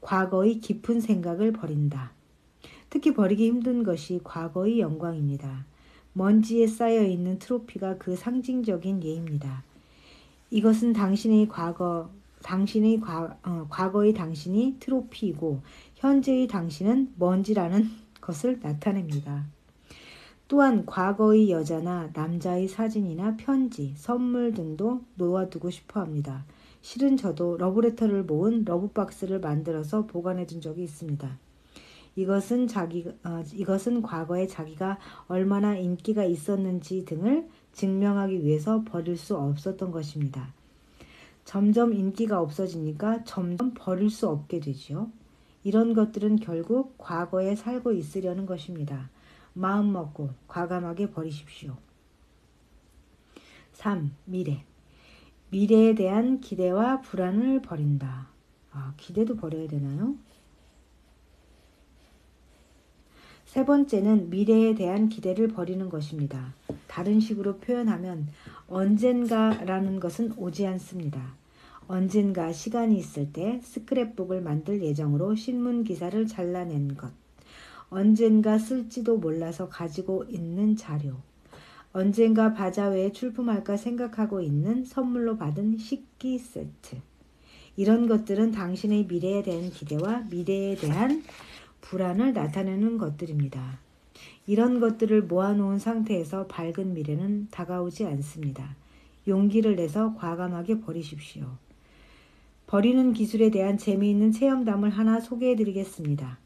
과거의 깊은 생각을 버린다. 특히 버리기 힘든 것이 과거의 영광입니다. 먼지에 쌓여있는 트로피가 그 상징적인 예입니다. 이것은 과거의 당신이 트로피이고 현재의 당신은 먼지라는 것을 나타냅니다. 또한 과거의 여자나 남자의 사진이나 편지, 선물 등도 놓아두고 싶어 합니다. 실은 저도 러브레터를 모은 러브박스를 만들어서 보관해둔 적이 있습니다. 이것은 과거에 자기가 얼마나 인기가 있었는지 등을 증명하기 위해서 버릴 수 없었던 것입니다. 점점 인기가 없어지니까 점점 버릴 수 없게 되지요. 이런 것들은 결국 과거에 살고 있으려는 것입니다. 마음 먹고 과감하게 버리십시오. 3. 미래. 미래에 대한 기대와 불안을 버린다. 기대도 버려야 되나요? 세 번째는 미래에 대한 기대를 버리는 것입니다. 다른 식으로 표현하면 언젠가라는 것은 오지 않습니다. 언젠가 시간이 있을 때 스크랩북을 만들 예정으로 신문 기사를 잘라낸 것. 언젠가 쓸지도 몰라서 가지고 있는 자료. 언젠가 바자회에 출품할까 생각하고 있는 선물로 받은 식기 세트. 이런 것들은 당신의 미래에 대한 기대와 미래에 대한 불안을 나타내는 것들입니다. 이런 것들을 모아놓은 상태에서 밝은 미래는 다가오지 않습니다. 용기를 내서 과감하게 버리십시오. 버리는 기술에 대한 재미있는 체험담을 하나 소개해드리겠습니다.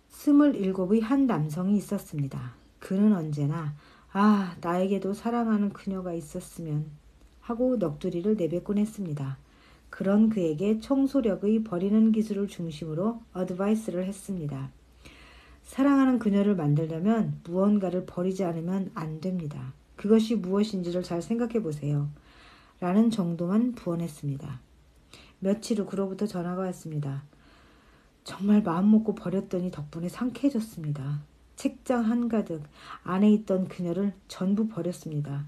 27의 한 남성이 있었습니다. 그는 언제나 나에게도 사랑하는 그녀가 있었으면 하고 넋두리를 내뱉곤 했습니다. 그런 그에게 청소력의 버리는 기술을 중심으로 어드바이스를 했습니다. 사랑하는 그녀를 만들려면 무언가를 버리지 않으면 안 됩니다. 그것이 무엇인지를 잘 생각해 보세요. 라는 정도만 부언했습니다. 며칠 후 그로부터 전화가 왔습니다. 정말 마음 먹고 버렸더니 덕분에 상쾌해졌습니다. 책장 한가득 안에 있던 그녀를 전부 버렸습니다.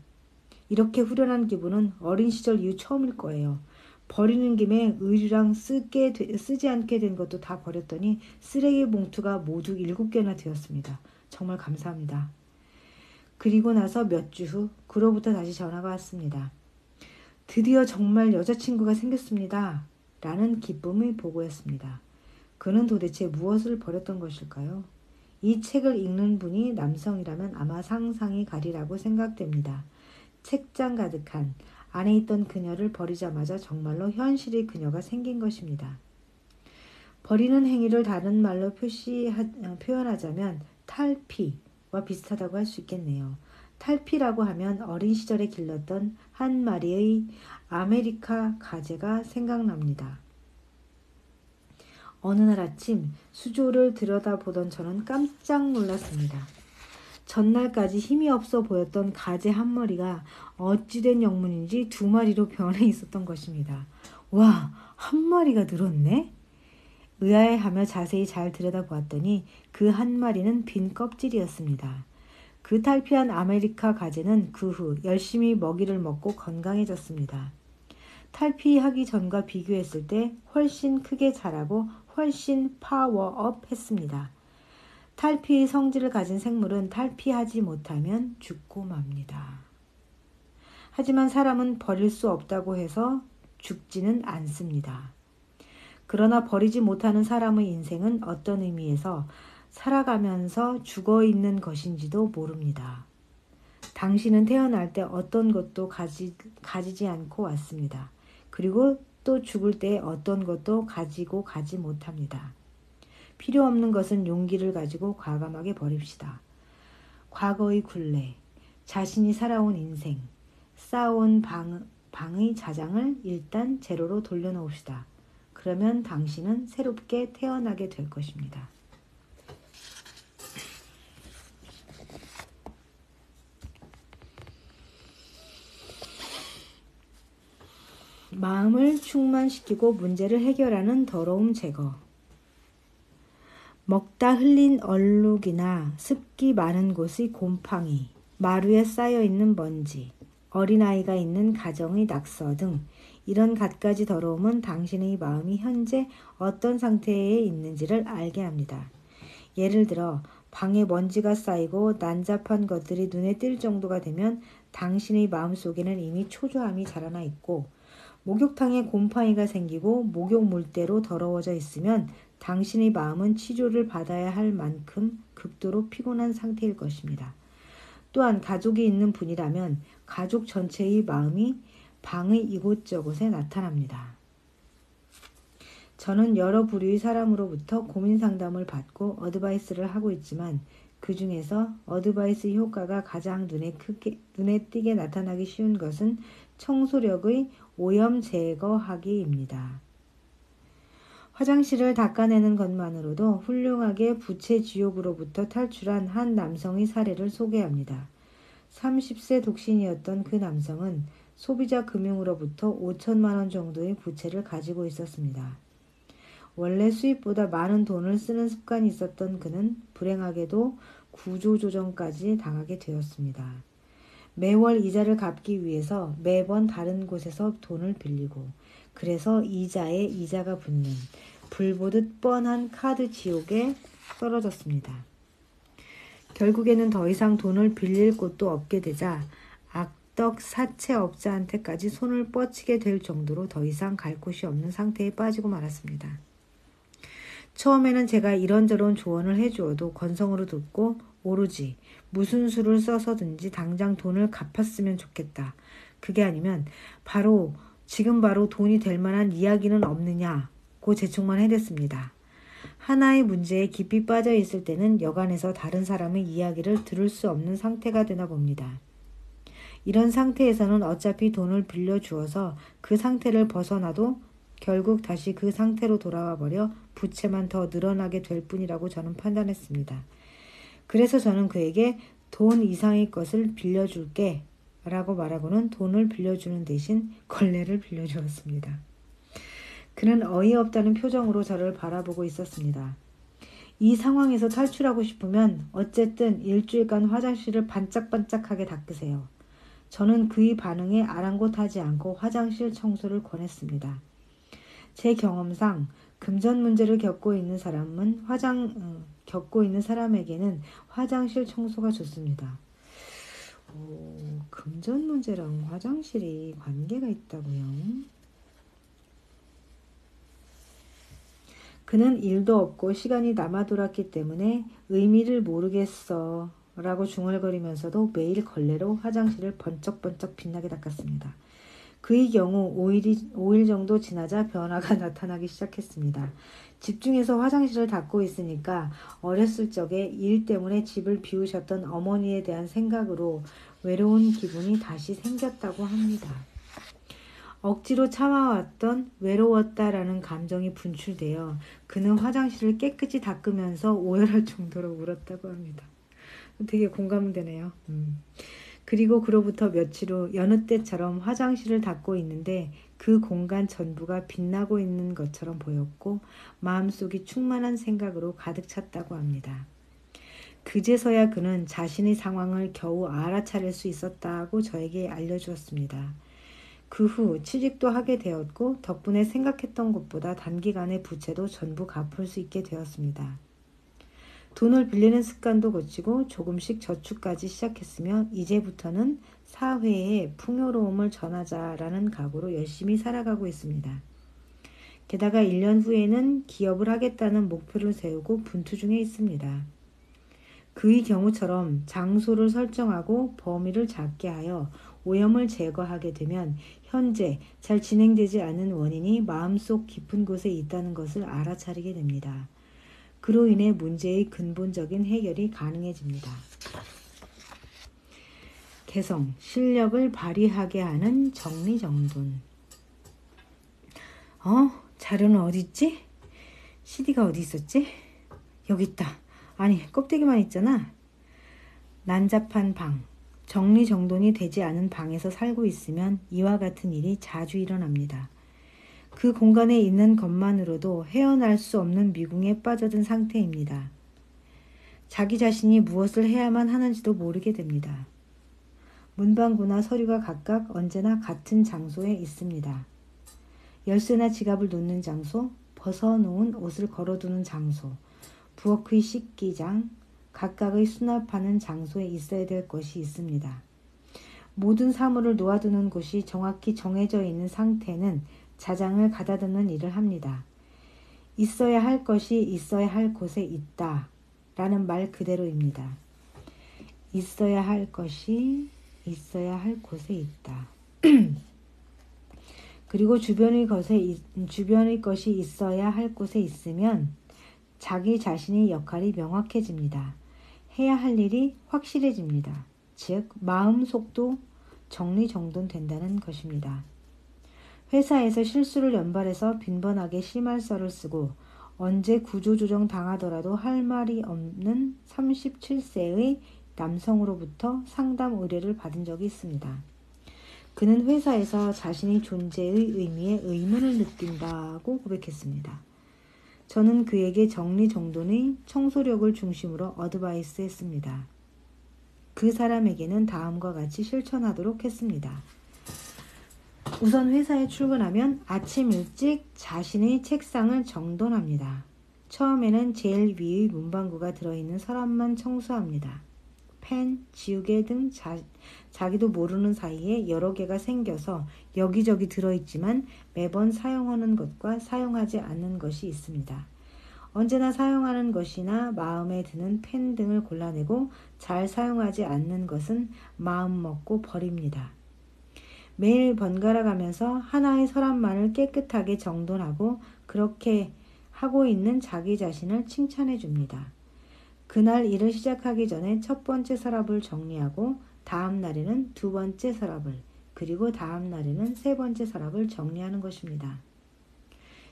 이렇게 후련한 기분은 어린 시절 이후 처음일 거예요. 버리는 김에 의류랑 쓰지 않게 된 것도 다 버렸더니 쓰레기 봉투가 모두 7개나 되었습니다. 정말 감사합니다. 그리고 나서 몇 주 후 그로부터 다시 전화가 왔습니다. 드디어 정말 여자친구가 생겼습니다. 라는 기쁨의 보고였습니다. 그는 도대체 무엇을 버렸던 것일까요? 이 책을 읽는 분이 남성이라면 아마 상상이 가리라고 생각됩니다. 책장 가득한 안에 있던 그녀를 버리자마자 정말로 현실의 그녀가 생긴 것입니다. 버리는 행위를 다른 말로 표현하자면 탈피와 비슷하다고 할 수 있겠네요. 탈피라고 하면 어린 시절에 길렀던 한 마리의 아메리카 가재가 생각납니다. 어느 날 아침 수조를 들여다보던 저는 깜짝 놀랐습니다. 전날까지 힘이 없어 보였던 가재 한 마리가 어찌된 영문인지 2마리로 변해 있었던 것입니다. 와, 한 마리가 늘었네? 의아해하며 자세히 잘 들여다보았더니 그 한 마리는 빈 껍질이었습니다. 그 탈피한 아메리카 가재는 그 후 열심히 먹이를 먹고 건강해졌습니다. 탈피하기 전과 비교했을 때 훨씬 크게 자라고 훨씬 파워업 했습니다. 탈피의 성질을 가진 생물은 탈피하지 못하면 죽고 맙니다. 하지만 사람은 버릴 수 없다고 해서 죽지는 않습니다. 그러나 버리지 못하는 사람의 인생은 어떤 의미에서 살아가면서 죽어 있는 것인지도 모릅니다. 당신은 태어날 때 어떤 것도 가지지 않고 왔습니다. 그리고 또 죽을 때 어떤 것도 가지고 가지 못합니다. 필요 없는 것은 용기를 가지고 과감하게 버립시다. 과거의 굴레, 자신이 살아온 인생, 쌓아온 방의 자장을 일단 제로로 돌려놓읍시다. 그러면 당신은 새롭게 태어나게 될 것입니다. 마음을 충만시키고 문제를 해결하는 더러움 제거. 먹다 흘린 얼룩이나 습기 많은 곳의 곰팡이, 마루에 쌓여있는 먼지, 어린아이가 있는 가정의 낙서 등 이런 갖가지 더러움은 당신의 마음이 현재 어떤 상태에 있는지를 알게 합니다. 예를 들어 방에 먼지가 쌓이고 난잡한 것들이 눈에 띌 정도가 되면 당신의 마음속에는 이미 초조함이 자라나 있고, 목욕탕에 곰팡이가 생기고 목욕 물때로 더러워져 있으면 당신의 마음은 치료를 받아야 할 만큼 극도로 피곤한 상태일 것입니다. 또한 가족이 있는 분이라면 가족 전체의 마음이 방의 이곳저곳에 나타납니다. 저는 여러 부류의 사람으로부터 고민 상담을 받고 어드바이스를 하고 있지만 그 중에서 어드바이스 효과가 가장 눈에 띄게 나타나기 쉬운 것은 청소력의 오염 제거하기입니다. 화장실을 닦아내는 것만으로도 훌륭하게 부채 지옥으로부터 탈출한 한 남성의 사례를 소개합니다. 30세 독신이었던 그 남성은 소비자 금융으로부터 5천만 원 정도의 부채를 가지고 있었습니다. 원래 수입보다 많은 돈을 쓰는 습관이 있었던 그는 불행하게도 구조조정까지 당하게 되었습니다. 매월 이자를 갚기 위해서 매번 다른 곳에서 돈을 빌리고, 그래서 이자에 이자가 붙는 불보듯 뻔한 카드 지옥에 떨어졌습니다. 결국에는 더 이상 돈을 빌릴 곳도 없게 되자 악덕 사채업자한테까지 손을 뻗치게 될 정도로 더 이상 갈 곳이 없는 상태에 빠지고 말았습니다. 처음에는 제가 이런저런 조언을 해주어도 건성으로 듣고 오로지 무슨 수를 써서든지 당장 돈을 갚았으면 좋겠다. 그게 아니면 지금 바로 돈이 될 만한 이야기는 없느냐고 재촉만 해댔습니다. 하나의 문제에 깊이 빠져 있을 때는 여간해서 다른 사람의 이야기를 들을 수 없는 상태가 되나 봅니다. 이런 상태에서는 어차피 돈을 빌려주어서 그 상태를 벗어나도 결국 다시 그 상태로 돌아와 버려 부채만 더 늘어나게 될 뿐이라고 저는 판단했습니다. 그래서 저는 그에게 돈 이상의 것을 빌려줄게 라고 말하고는 돈을 빌려주는 대신 걸레를 빌려주었습니다. 그는 어이없다는 표정으로 저를 바라보고 있었습니다. 이 상황에서 탈출하고 싶으면 어쨌든 일주일간 화장실을 반짝반짝하게 닦으세요. 저는 그의 반응에 아랑곳하지 않고 화장실 청소를 권했습니다. 제 경험상 금전 문제를 겪고 있는 사람에게는 화장실 청소가 좋습니다. 금전 문제랑 화장실이 관계가 있다고요? 그는 일도 없고 시간이 남아돌았기 때문에 의미를 모르겠어 라고 중얼거리면서도 매일 걸레로 화장실을 번쩍번쩍 빛나게 닦았습니다. 그의 경우 5일 정도 지나자 변화가 나타나기 시작했습니다. 집중해서 화장실을 닦고 있으니까 어렸을 적에 일 때문에 집을 비우셨던 어머니에 대한 생각으로 외로운 기분이 다시 생겼다고 합니다. 억지로 참아왔던 외로웠다라는 감정이 분출되어 그는 화장실을 깨끗이 닦으면서 오열할 정도로 울었다고 합니다. 되게 공감되네요. 그리고 그로부터 며칠 후 여느 때처럼 화장실을 닦고 있는데 그 공간 전부가 빛나고 있는 것처럼 보였고 마음속이 충만한 생각으로 가득 찼다고 합니다. 그제서야 그는 자신의 상황을 겨우 알아차릴 수 있었다고 저에게 알려주었습니다. 그 후 취직도 하게 되었고 덕분에 생각했던 것보다 단기간에 부채도 전부 갚을 수 있게 되었습니다. 돈을 빌리는 습관도 고치고 조금씩 저축까지 시작했으며 이제부터는 사회에 풍요로움을 전하자라는 각오로 열심히 살아가고 있습니다. 게다가 1년 후에는 기업을 하겠다는 목표를 세우고 분투 중에 있습니다. 그의 경우처럼 장소를 설정하고 범위를 작게 하여 오염을 제거하게 되면 현재 잘 진행되지 않는 원인이 마음속 깊은 곳에 있다는 것을 알아차리게 됩니다. 그로 인해 문제의 근본적인 해결이 가능해집니다. 개성, 실력을 발휘하게 하는 정리정돈. 자료는 어디 있지? CD가 어디 있었지? 여기 있다. 아니, 껍데기만 있잖아. 난잡한 방. 정리정돈이 되지 않은 방에서 살고 있으면 이와 같은 일이 자주 일어납니다. 그 공간에 있는 것만으로도 헤어날 수 없는 미궁에 빠져든 상태입니다. 자기 자신이 무엇을 해야만 하는지도 모르게 됩니다. 문방구나 서류가 각각 언제나 같은 장소에 있습니다. 열쇠나 지갑을 놓는 장소, 벗어놓은 옷을 걸어두는 장소, 부엌의 식기장, 각각의 수납하는 장소에 있어야 될 것이 있습니다. 모든 사물을 놓아두는 곳이 정확히 정해져 있는 상태는 자장을 가다듬는 일을 합니다. 있어야 할 것이 있어야 할 곳에 있다 라는 말 그대로입니다. 있어야 할 것이 있어야 할 곳에 있다. 그리고 주변의 것이 있어야 할 곳에 있으면 자기 자신의 역할이 명확해집니다. 해야 할 일이 확실해집니다. 즉 마음속도 정리정돈된다는 것입니다. 회사에서 실수를 연발해서 빈번하게 심할서를 쓰고 언제 구조조정 당하더라도 할 말이 없는 37세의 남성으로부터 상담 의뢰를 받은 적이 있습니다. 그는 회사에서 자신의 존재의 의미에 의문을 느낀다고 고백했습니다. 저는 그에게 정리정돈의 청소력을 중심으로 어드바이스 했습니다. 그 사람에게는 다음과 같이 실천하도록 했습니다. 우선 회사에 출근하면 아침 일찍 자신의 책상을 정돈합니다. 처음에는 제일 위의 문방구가 들어있는 서랍만 청소합니다. 펜, 지우개 등 자기도 모르는 사이에 여러 개가 생겨서 여기저기 들어있지만 매번 사용하는 것과 사용하지 않는 것이 있습니다. 언제나 사용하는 것이나 마음에 드는 펜 등을 골라내고 잘 사용하지 않는 것은 마음 먹고 버립니다. 매일 번갈아 가면서 하나의 서랍만을 깨끗하게 정돈하고 그렇게 하고 있는 자기 자신을 칭찬해 줍니다. 그날 일을 시작하기 전에 첫 번째 서랍을 정리하고 다음 날에는 두 번째 서랍을 그리고 다음 날에는 세 번째 서랍을 정리하는 것입니다.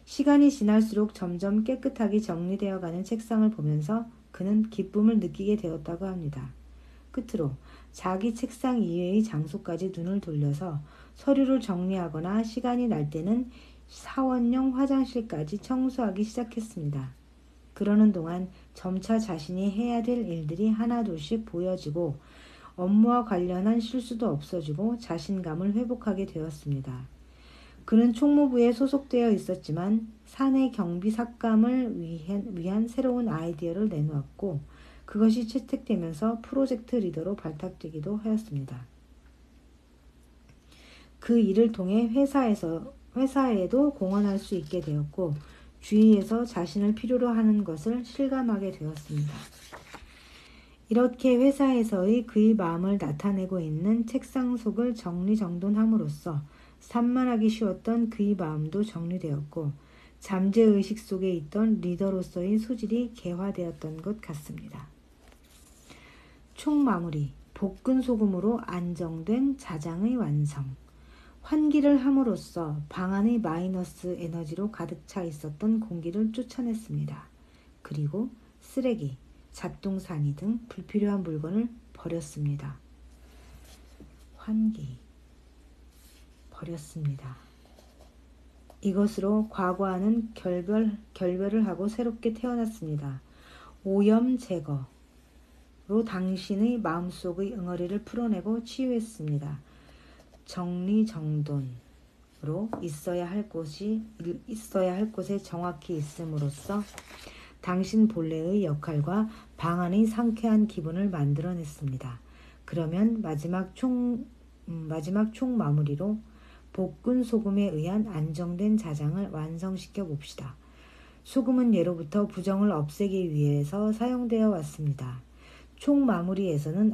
시간이 지날수록 점점 깨끗하게 정리되어 가는 책상을 보면서 그는 기쁨을 느끼게 되었다고 합니다. 끝으로 자기 책상 이외의 장소까지 눈을 돌려서 서류를 정리하거나 시간이 날 때는 사원용 화장실까지 청소하기 시작했습니다. 그러는 동안 점차 자신이 해야 될 일들이 하나둘씩 보여지고 업무와 관련한 실수도 없어지고 자신감을 회복하게 되었습니다. 그는 총무부에 소속되어 있었지만 사내 경비 삭감을 위한 새로운 아이디어를 내놓았고 그것이 채택되면서 프로젝트 리더로 발탁되기도 하였습니다. 그 일을 통해 회사에도 공헌할 수 있게 되었고 주위에서 자신을 필요로 하는 것을 실감하게 되었습니다. 이렇게 회사에서의 그의 마음을 나타내고 있는 책상 속을 정리정돈함으로써 산만하기 쉬웠던 그의 마음도 정리되었고 잠재의식 속에 있던 리더로서의 소질이 개화되었던 것 같습니다. 총마무리, 볶은 소금으로 안정된 자장의 완성. 환기를 함으로써 방 안의 마이너스 에너지로 가득 차 있었던 공기를 쫓아냈습니다. 그리고 쓰레기, 잡동사니 등 불필요한 물건을 버렸습니다. 환기, 버렸습니다. 이것으로 과거와는 결별을 하고 새롭게 태어났습니다. 오염 제거로 당신의 마음속의 응어리를 풀어내고 치유했습니다. 정리정돈으로 있어야 할 곳에 정확히 있음으로써 당신 본래의 역할과 방 안의 상쾌한 기분을 만들어냈습니다. 그러면 마지막 총마무리로 볶은 소금에 의한 안정된 자장을 완성시켜 봅시다. 소금은 예로부터 부정을 없애기 위해서 사용되어 왔습니다. 총마무리에서는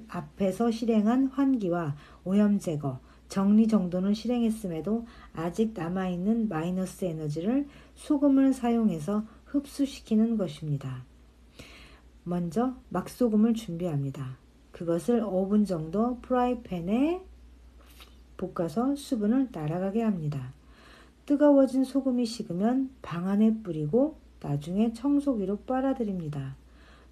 앞에서 실행한 환기와 오염 제거, 정리정돈을 실행했음에도 아직 남아있는 마이너스 에너지를 소금을 사용해서 흡수시키는 것입니다. 먼저 막소금을 준비합니다. 그것을 5분 정도 프라이팬에 볶아서 수분을 날아가게 합니다. 뜨거워진 소금이 식으면 방 안에 뿌리고 나중에 청소기로 빨아들입니다.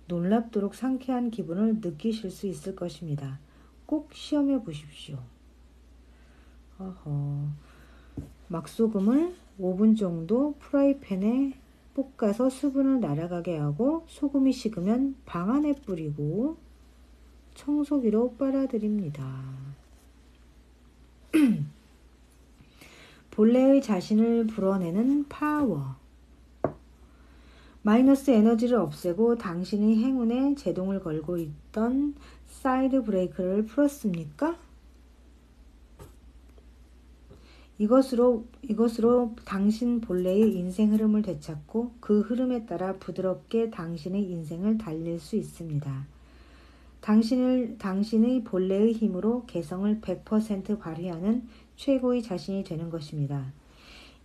놀랍도록 상쾌한 기분을 느끼실 수 있을 것입니다. 꼭 시험해 보십시오. 막소금을 5분 정도 프라이팬에 볶아서 수분을 날아가게 하고 소금이 식으면 방 안에 뿌리고 청소기로 빨아들입니다. 본래의 자신을 불어내는 파워. 마이너스 에너지를 없애고 당신의 행운에 제동을 걸고 있던 사이드 브레이크를 풀었습니까? 이것으로 당신 본래의 인생 흐름을 되찾고 그 흐름에 따라 부드럽게 당신의 인생을 달릴 수 있습니다. 당신의 본래의 힘으로 개성을 100% 발휘하는 최고의 자신이 되는 것입니다.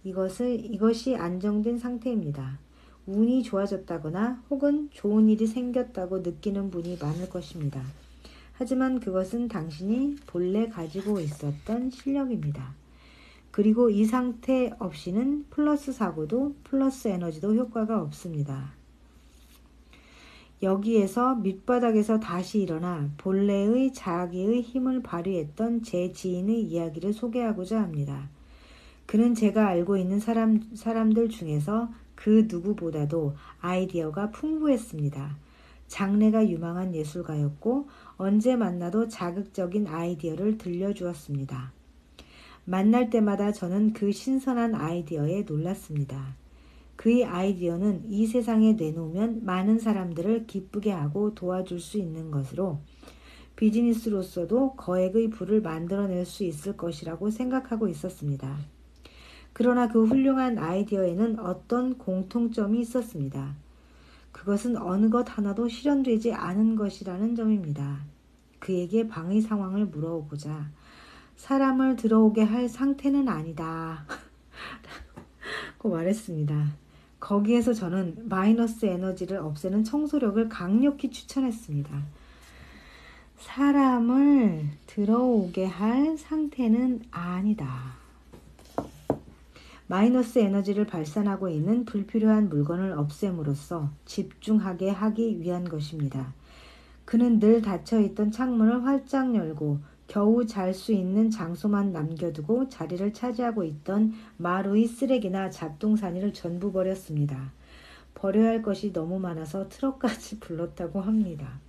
이것이 안정된 상태입니다. 운이 좋아졌다거나 혹은 좋은 일이 생겼다고 느끼는 분이 많을 것입니다. 하지만 그것은 당신이 본래 가지고 있었던 실력입니다. 그리고 이 상태 없이는 플러스 사고도 플러스 에너지도 효과가 없습니다. 여기에서 밑바닥에서 다시 일어나 본래의 자기의 힘을 발휘했던 제 지인의 이야기를 소개하고자 합니다. 그는 제가 알고 있는 사람들 중에서 그 누구보다도 아이디어가 풍부했습니다. 장래가 유망한 예술가였고 언제 만나도 자극적인 아이디어를 들려주었습니다. 만날 때마다 저는 그 신선한 아이디어에 놀랐습니다. 그의 아이디어는 이 세상에 내놓으면 많은 사람들을 기쁘게 하고 도와줄 수 있는 것으로 비즈니스로서도 거액의 부를 만들어낼 수 있을 것이라고 생각하고 있었습니다. 그러나 그 훌륭한 아이디어에는 어떤 공통점이 있었습니다. 그것은 어느 것 하나도 실현되지 않은 것이라는 점입니다. 그에게 방의 상황을 물어보자 사람을 들어오게 할 상태는 아니다 라고 말했습니다. 거기에서 저는 마이너스 에너지를 없애는 청소력을 강력히 추천했습니다. 사람을 들어오게 할 상태는 아니다. 마이너스 에너지를 발산하고 있는 불필요한 물건을 없앰으로써 집중하게 하기 위한 것입니다. 그는 늘 닫혀있던 창문을 활짝 열고 겨우 잘 수 있는 장소만 남겨두고 자리를 차지하고 있던 마루의 쓰레기나 잡동사니를 전부 버렸습니다. 버려야 할 것이 너무 많아서 트럭까지 불렀다고 합니다.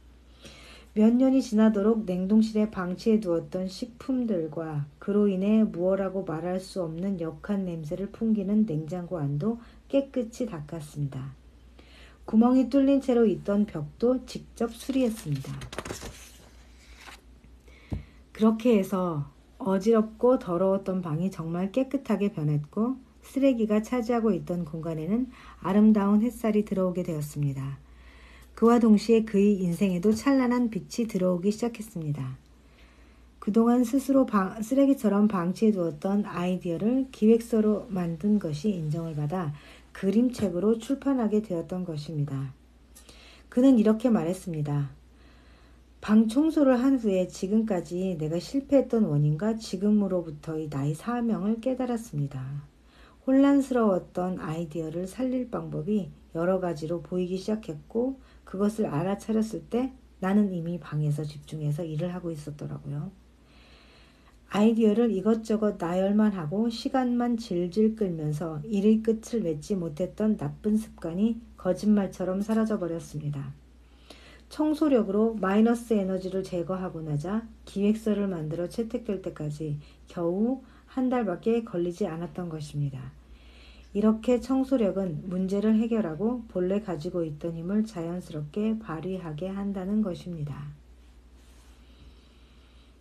몇 년이 지나도록 냉동실에 방치해 두었던 식품들과 그로 인해 무엇라고 말할 수 없는 역한 냄새를 풍기는 냉장고 안도 깨끗이 닦았습니다. 구멍이 뚫린 채로 있던 벽도 직접 수리했습니다. 그렇게 해서 어지럽고 더러웠던 방이 정말 깨끗하게 변했고 쓰레기가 차지하고 있던 공간에는 아름다운 햇살이 들어오게 되었습니다. 그와 동시에 그의 인생에도 찬란한 빛이 들어오기 시작했습니다. 그동안 스스로 쓰레기처럼 방치해 두었던 아이디어를 기획서로 만든 것이 인정을 받아 그림책으로 출판하게 되었던 것입니다. 그는 이렇게 말했습니다. 방 청소를 한 후에 지금까지 내가 실패했던 원인과 지금으로부터의 나의 사명을 깨달았습니다. 혼란스러웠던 아이디어를 살릴 방법이 여러 가지로 보이기 시작했고 그것을 알아차렸을 때 나는 이미 방에서 집중해서 일을 하고 있었더라고요. 아이디어를 이것저것 나열만 하고 시간만 질질 끌면서 일의 끝을 맺지 못했던 나쁜 습관이 거짓말처럼 사라져버렸습니다. 청소력으로 마이너스 에너지를 제거하고 나자 기획서를 만들어 채택될 때까지 겨우 한 달밖에 걸리지 않았던 것입니다. 이렇게 청소력은 문제를 해결하고 본래 가지고 있던 힘을 자연스럽게 발휘하게 한다는 것입니다.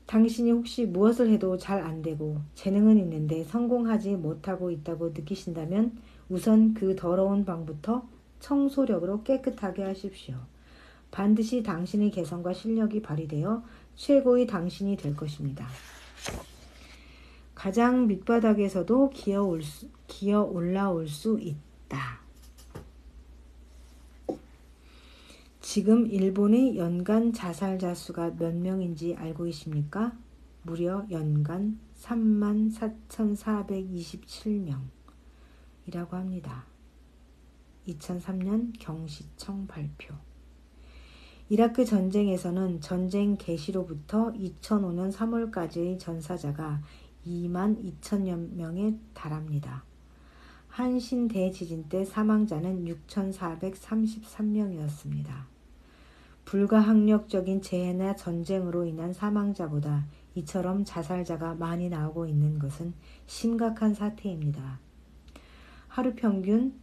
당신이 혹시 무엇을 해도 잘 안되고 재능은 있는데 성공하지 못하고 있다고 느끼신다면 우선 그 더러운 방부터 청소력으로 깨끗하게 하십시오. 반드시 당신의 개성과 실력이 발휘되어 최고의 당신이 될 것입니다. 가장 밑바닥에서도 기어 올라올 수 있다. 지금 일본의 연간 자살자 수가 몇 명인지 알고 계십니까? 무려 연간 34,427명이라고 합니다. 2003년 경시청 발표. 이라크 전쟁에서는 전쟁 개시로부터 2005년 3월까지의 전사자가 22,000여 명에 달합니다. 한신 대지진 때 사망자는 6,433명이었습니다. 불가항력적인 재해나 전쟁으로 인한 사망자보다 이처럼 자살자가 많이 나오고 있는 것은 심각한 사태입니다. 하루 평균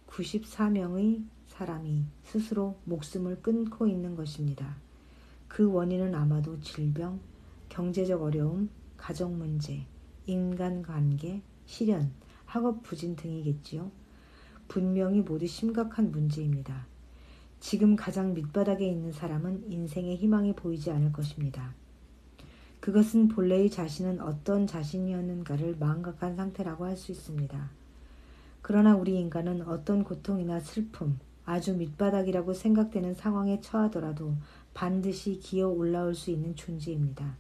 94명의 사람이 스스로 목숨을 끊고 있는 것입니다. 그 원인은 아마도 질병, 경제적 어려움, 가정 문제, 인간관계, 실연, 학업 부진 등이겠지요. 분명히 모두 심각한 문제입니다. 지금 가장 밑바닥에 있는 사람은 인생의 희망이 보이지 않을 것입니다. 그것은 본래의 자신은 어떤 자신이었는가를 망각한 상태라고 할 수 있습니다. 그러나 우리 인간은 어떤 고통이나 슬픔, 아주 밑바닥이라고 생각되는 상황에 처하더라도 반드시 기어 올라올 수 있는 존재입니다.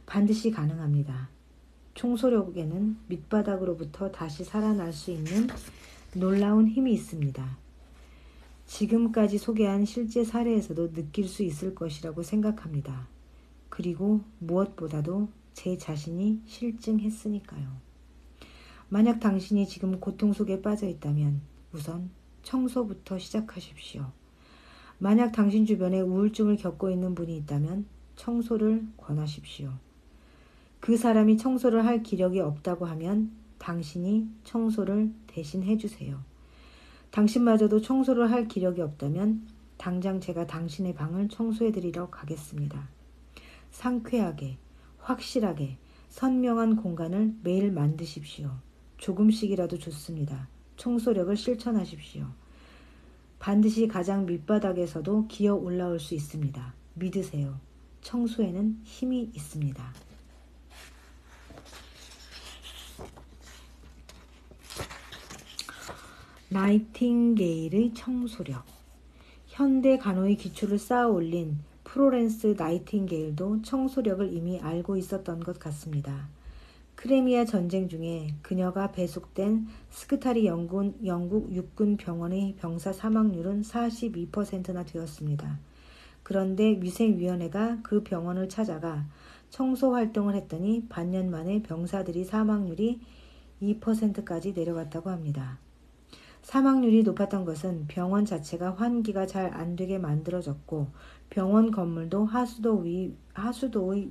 반드시 가능합니다. 청소력에는 밑바닥으로부터 다시 살아날 수 있는 놀라운 힘이 있습니다. 지금까지 소개한 실제 사례에서도 느낄 수 있을 것이라고 생각합니다. 그리고 무엇보다도 제 자신이 실증했으니까요. 만약 당신이 지금 고통 속에 빠져 있다면 우선 청소부터 시작하십시오. 만약 당신 주변에 우울증을 겪고 있는 분이 있다면 청소를 권하십시오. 그 사람이 청소를 할 기력이 없다고 하면 당신이 청소를 대신 해주세요. 당신마저도 청소를 할 기력이 없다면 당장 제가 당신의 방을 청소해드리러 가겠습니다. 상쾌하게, 확실하게, 선명한 공간을 매일 만드십시오. 조금씩이라도 좋습니다. 청소력을 실천하십시오. 반드시 가장 밑바닥에서도 기어 올라올 수 있습니다. 믿으세요. 청소에는 힘이 있습니다. 나이팅게일의 청소력. 현대 간호의 기초를 쌓아 올린 플로렌스 나이팅게일도 청소력을 이미 알고 있었던 것 같습니다. 크리미아 전쟁 중에 그녀가 배속된 스크타리 영국 육군 병원의 병사 사망률은 42%나 되었습니다. 그런데 위생위원회가 그 병원을 찾아가 청소 활동을 했더니 반년 만에 병사들이 사망률이 2%까지 내려갔다고 합니다. 사망률이 높았던 것은 병원 자체가 환기가 잘 안되게 만들어졌고 병원 건물도 하수도의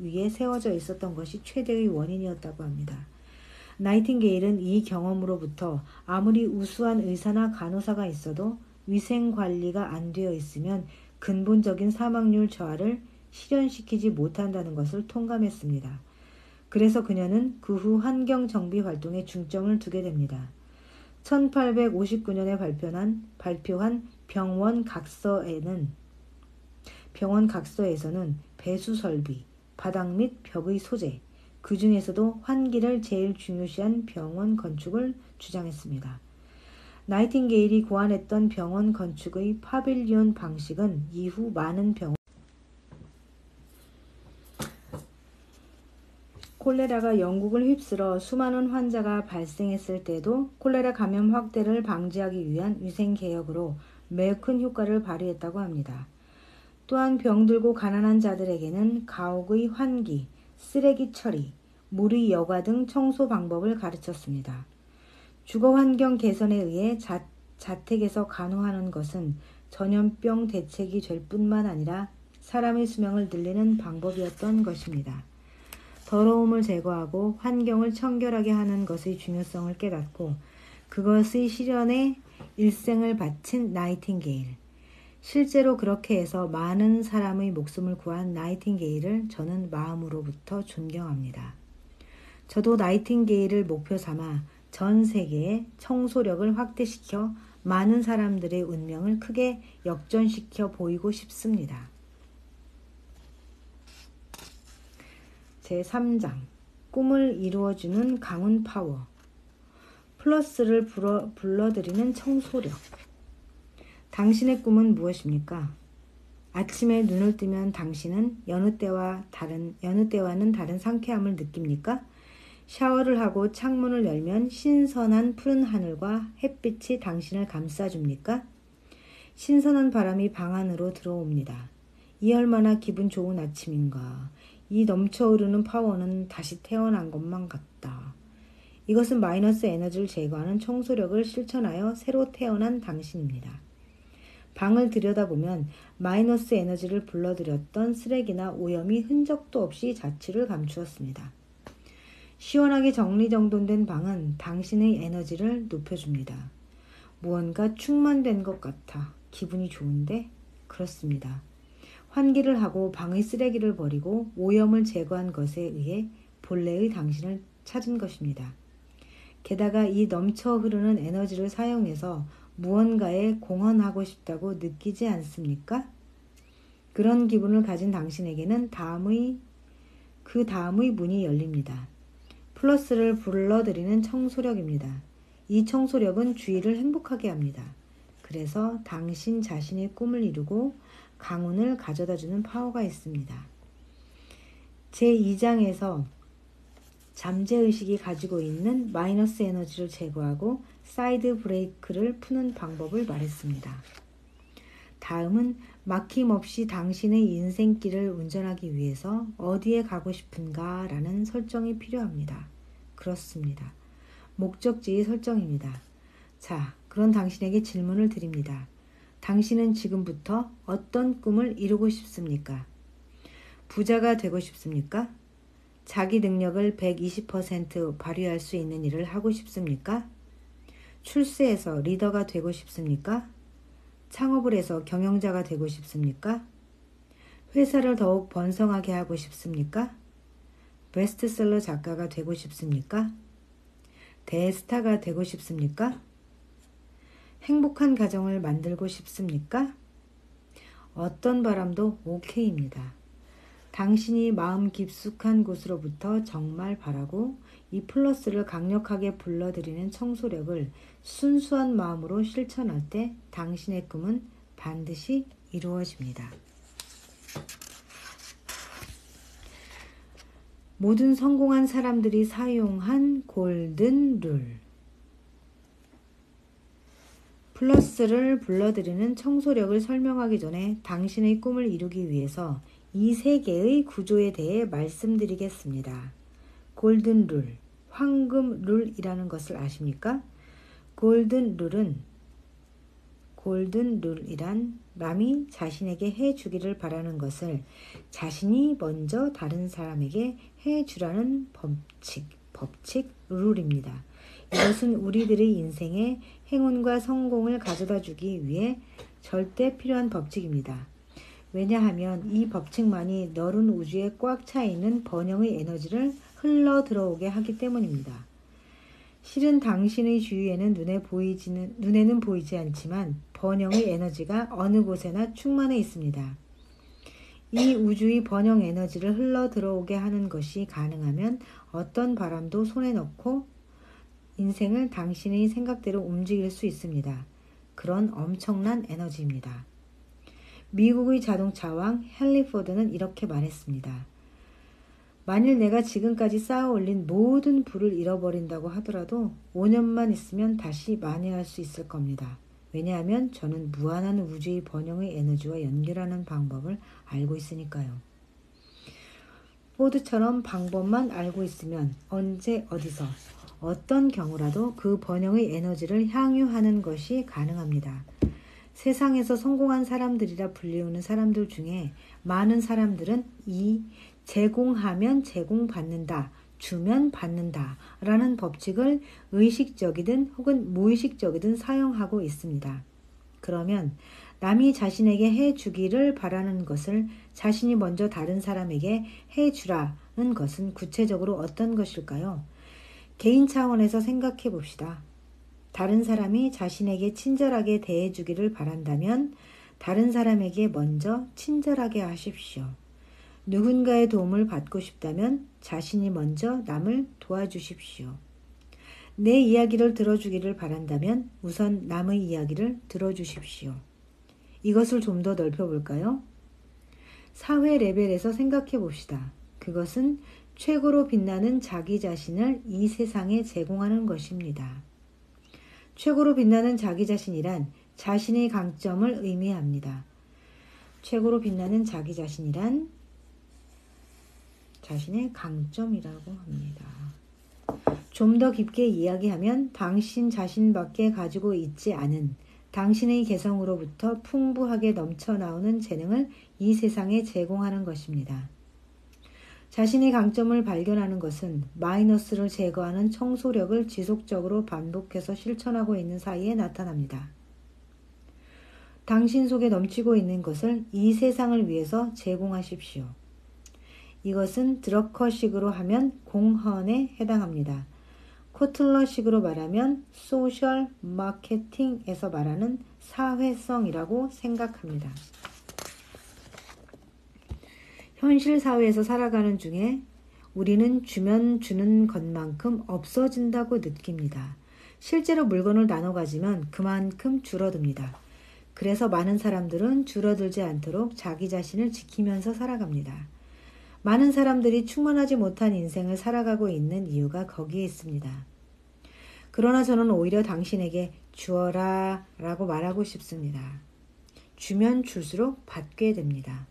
위에 세워져 있었던 것이 최대의 원인이었다고 합니다. 나이팅게일은 이 경험으로부터 아무리 우수한 의사나 간호사가 있어도 위생 관리가 안 되어 있으면 근본적인 사망률 저하를 실현시키지 못한다는 것을 통감했습니다. 그래서 그녀는 그 후 환경정비 활동에 중점을 두게 됩니다. 1859년에 발표한 병원 각서에서는 배수 설비, 바닥 및 벽의 소재, 그 중에서도 환기를 제일 중요시한 병원 건축을 주장했습니다. 나이팅게일이 고안했던 병원 건축의 파빌리온 방식은 이후 많은 콜레라가 영국을 휩쓸어 수많은 환자가 발생했을 때도 콜레라 감염 확대를 방지하기 위한 위생개혁으로 매우 큰 효과를 발휘했다고 합니다. 또한 병들고 가난한 자들에게는 가옥의 환기, 쓰레기 처리, 물의 여과 등 청소 방법을 가르쳤습니다. 주거환경 개선에 의해 자택에서 간호하는 것은 전염병 대책이 될 뿐만 아니라 사람의 수명을 늘리는 방법이었던 것입니다. 더러움을 제거하고 환경을 청결하게 하는 것의 중요성을 깨닫고 그것의 실현에 일생을 바친 나이팅게일. 실제로 그렇게 해서 많은 사람의 목숨을 구한 나이팅게일을 저는 마음으로부터 존경합니다. 저도 나이팅게일을 목표 삼아 전 세계에 청소력을 확대시켜 많은 사람들의 운명을 크게 역전시켜 보이고 싶습니다. 제3장 꿈을 이루어주는 강운 파워. 플러스를 불러들이는 청소력. 당신의 꿈은 무엇입니까? 아침에 눈을 뜨면 당신은 여느 때와는 다른 상쾌함을 느낍니까? 샤워를 하고 창문을 열면 신선한 푸른 하늘과 햇빛이 당신을 감싸줍니까? 신선한 바람이 방 안으로 들어옵니다. 이 얼마나 기분 좋은 아침인가. 이 넘쳐흐르는 파워는 다시 태어난 것만 같다. 이것은 마이너스 에너지를 제거하는 청소력을 실천하여 새로 태어난 당신입니다. 방을 들여다보면 마이너스 에너지를 불러들였던 쓰레기나 오염이 흔적도 없이 자취를 감추었습니다. 시원하게 정리정돈된 방은 당신의 에너지를 높여줍니다. 무언가 충만된 것 같아 기분이 좋은데? 그렇습니다. 환기를 하고 방의 쓰레기를 버리고 오염을 제거한 것에 의해 본래의 당신을 찾은 것입니다. 게다가 이 넘쳐 흐르는 에너지를 사용해서 무언가에 공헌하고 싶다고 느끼지 않습니까? 그런 기분을 가진 당신에게는 그 다음의 문이 열립니다. 플러스를 불러들이는 청소력입니다. 이 청소력은 주위를 행복하게 합니다. 그래서 당신 자신의 꿈을 이루고 강운을 가져다주는 파워가 있습니다. 제2장에서 잠재의식이 가지고 있는 마이너스 에너지를 제거하고 사이드 브레이크를 푸는 방법을 말했습니다. 다음은 막힘없이 당신의 인생길을 운전하기 위해서 어디에 가고 싶은가 라는 설정이 필요합니다. 그렇습니다. 목적지의 설정입니다. 자, 그런 당신에게 질문을 드립니다. 당신은 지금부터 어떤 꿈을 이루고 싶습니까? 부자가 되고 싶습니까? 자기 능력을 120% 발휘할 수 있는 일을 하고 싶습니까? 출세해서 리더가 되고 싶습니까? 창업을 해서 경영자가 되고 싶습니까? 회사를 더욱 번성하게 하고 싶습니까? 베스트셀러 작가가 되고 싶습니까? 대스타가 되고 싶습니까? 행복한 가정을 만들고 싶습니까? 어떤 바람도 오케이입니다. 당신이 마음 깊숙한 곳으로부터 정말 바라고 이 플러스를 강력하게 불러들이는 청소력을 순수한 마음으로 실천할 때 당신의 꿈은 반드시 이루어집니다. 모든 성공한 사람들이 사용한 골든 룰. 플러스를 불러들이는 청소력을 설명하기 전에 당신의 꿈을 이루기 위해서 이 세 개의 구조에 대해 말씀드리겠습니다. 골든 룰, 황금 룰이라는 것을 아십니까? 골든 룰이란 남이 자신에게 해주기를 바라는 것을 자신이 먼저 다른 사람에게 해주라는 법칙 룰입니다. 이것은 우리들의 인생에 행운과 성공을 가져다 주기 위해 절대 필요한 법칙입니다. 왜냐하면 이 법칙만이 넓은 우주에 꽉 차 있는 번영의 에너지를 흘러 들어오게 하기 때문입니다. 실은 당신의 주위에는 눈에는 보이지 않지만 번영의 에너지가 어느 곳에나 충만해 있습니다. 이 우주의 번영 에너지를 흘러 들어오게 하는 것이 가능하면 어떤 바람도 손에 넣고 인생을 당신의 생각대로 움직일 수 있습니다. 그런 엄청난 에너지입니다. 미국의 자동차왕 헨리 포드는 이렇게 말했습니다. 만일 내가 지금까지 쌓아 올린 모든 부를 잃어버린다고 하더라도 5년만 있으면 다시 만회할 수 있을 겁니다. 왜냐하면 저는 무한한 우주의 번영의 에너지와 연결하는 방법을 알고 있으니까요. 포드처럼 방법만 알고 있으면 언제 어디서 어떤 경우라도 그 번영의 에너지를 향유하는 것이 가능합니다. 세상에서 성공한 사람들이라 불리우는 사람들 중에 많은 사람들은 이 제공하면 제공받는다, 주면 받는다 라는 법칙을 의식적이든 혹은 무의식적이든 사용하고 있습니다. 그러면 남이 자신에게 해주기를 바라는 것을 자신이 먼저 다른 사람에게 해주라는 것은 구체적으로 어떤 것일까요? 개인 차원에서 생각해 봅시다. 다른 사람이 자신에게 친절하게 대해주기를 바란다면 다른 사람에게 먼저 친절하게 하십시오. 누군가의 도움을 받고 싶다면 자신이 먼저 남을 도와주십시오. 내 이야기를 들어주기를 바란다면 우선 남의 이야기를 들어주십시오. 이것을 좀 더 넓혀볼까요? 사회 레벨에서 생각해 봅시다. 그것은 최고로 빛나는 자기 자신을 이 세상에 제공하는 것입니다. 최고로 빛나는 자기 자신이란 자신의 강점을 의미합니다. 최고로 빛나는 자기 자신이란 자신의 강점이라고 합니다. 좀 더 깊게 이야기하면 당신 자신밖에 가지고 있지 않은 당신의 개성으로부터 풍부하게 넘쳐나오는 재능을 이 세상에 제공하는 것입니다. 자신의 강점을 발견하는 것은 마이너스를 제거하는 청소력을 지속적으로 반복해서 실천하고 있는 사이에 나타납니다. 당신 속에 넘치고 있는 것을 이 세상을 위해서 제공하십시오. 이것은 드러커식으로 하면 공헌에 해당합니다. 코틀러식으로 말하면 소셜 마케팅에서 말하는 사회성이라고 생각합니다. 현실 사회에서 살아가는 중에 우리는 주면 주는 것만큼 없어진다고 느낍니다. 실제로 물건을 나눠 가지면 그만큼 줄어듭니다. 그래서 많은 사람들은 줄어들지 않도록 자기 자신을 지키면서 살아갑니다. 많은 사람들이 충만하지 못한 인생을 살아가고 있는 이유가 거기에 있습니다. 그러나 저는 오히려 당신에게 주어라 라고 말하고 싶습니다. 주면 줄수록 받게 됩니다.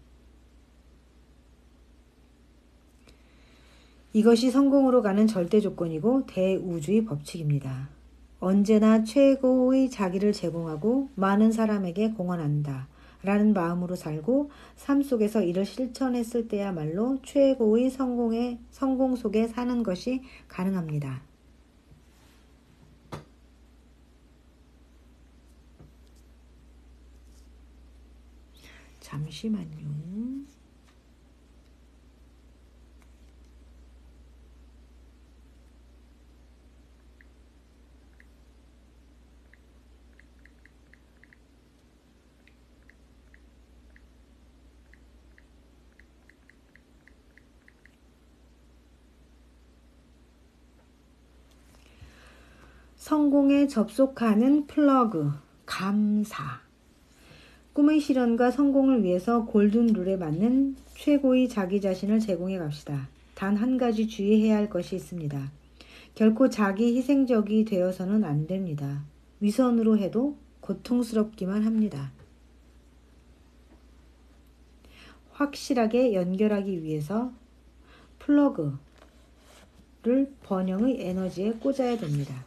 이것이 성공으로 가는 절대 조건이고 대우주의 법칙입니다. 언제나 최고의 자기를 제공하고 많은 사람에게 공헌한다 라는 마음으로 살고 삶 속에서 이를 실천했을 때야말로 최고의 성공 속에 사는 것이 가능합니다. 잠시만요. 성공에 접속하는 플러그, 감사. 꿈의 실현과 성공을 위해서 골든 룰에 맞는 최고의 자기 자신을 제공해 갑시다. 단 한 가지 주의해야 할 것이 있습니다. 결코 자기 희생적이 되어서는 안 됩니다. 위선으로 해도 고통스럽기만 합니다. 확실하게 연결하기 위해서 플러그를 번영의 에너지에 꽂아야 됩니다.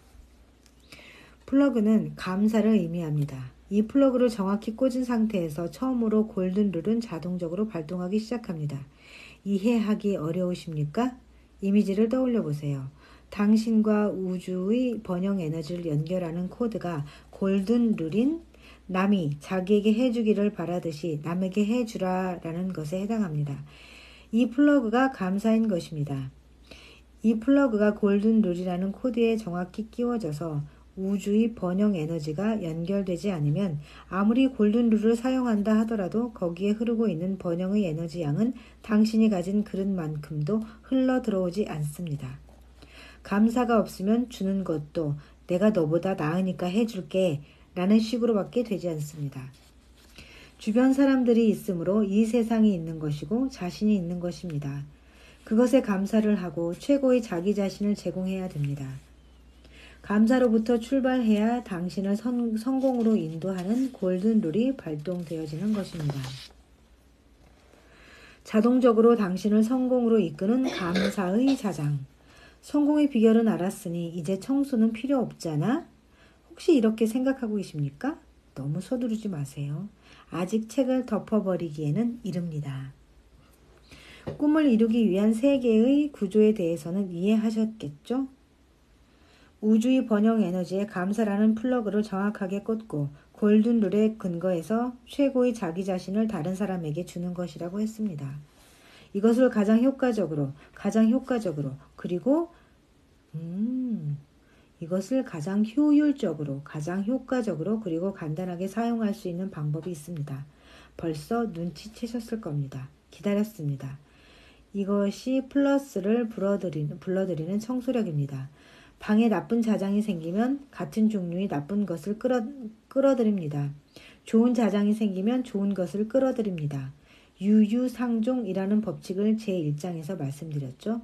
플러그는 감사를 의미합니다. 이 플러그를 정확히 꽂은 상태에서 처음으로 골든 룰은 자동적으로 발동하기 시작합니다. 이해하기 어려우십니까? 이미지를 떠올려 보세요. 당신과 우주의 번영 에너지를 연결하는 코드가 골든 룰인 남이 자기에게 해주기를 바라듯이 남에게 해주라 라는 것에 해당합니다. 이 플러그가 감사인 것입니다. 이 플러그가 골든 룰이라는 코드에 정확히 끼워져서 우주의 번영 에너지가 연결되지 않으면 아무리 골든 룰을 사용한다 하더라도 거기에 흐르고 있는 번영의 에너지 양은 당신이 가진 그릇만큼도 흘러 들어오지 않습니다. 감사가 없으면 주는 것도 내가 너보다 나으니까 해줄게 라는 식으로밖에 되지 않습니다. 주변 사람들이 있으므로 이 세상이 있는 것이고 자신이 있는 것입니다. 그것에 감사를 하고 최고의 자기 자신을 제공해야 됩니다. 감사로부터 출발해야 당신을 성공으로 인도하는 골든 룰이 발동되어지는 것입니다. 자동적으로 당신을 성공으로 이끄는 감사의 자장. 성공의 비결은 알았으니 이제 청소는 필요 없잖아? 혹시 이렇게 생각하고 계십니까? 너무 서두르지 마세요. 아직 책을 덮어버리기에는 이릅니다. 꿈을 이루기 위한 세계의 구조에 대해서는 이해하셨겠죠? 우주의 번영 에너지에 감사라는 플러그를 정확하게 꽂고 골든 룰에 근거해서 최고의 자기 자신을 다른 사람에게 주는 것이라고 했습니다. 이것을 가장 효과적으로 그리고 이것을 가장 효율적으로, 가장 효과적으로 그리고 간단하게 사용할 수 있는 방법이 있습니다. 벌써 눈치채셨을 겁니다. 기다렸습니다. 이것이 플러스를 불러들이는 청소력입니다. 방에 나쁜 자장이 생기면 같은 종류의 나쁜 것을 끌어들입니다. 좋은 자장이 생기면 좋은 것을 끌어들입니다. 유유상종이라는 법칙을 제1장에서 말씀드렸죠.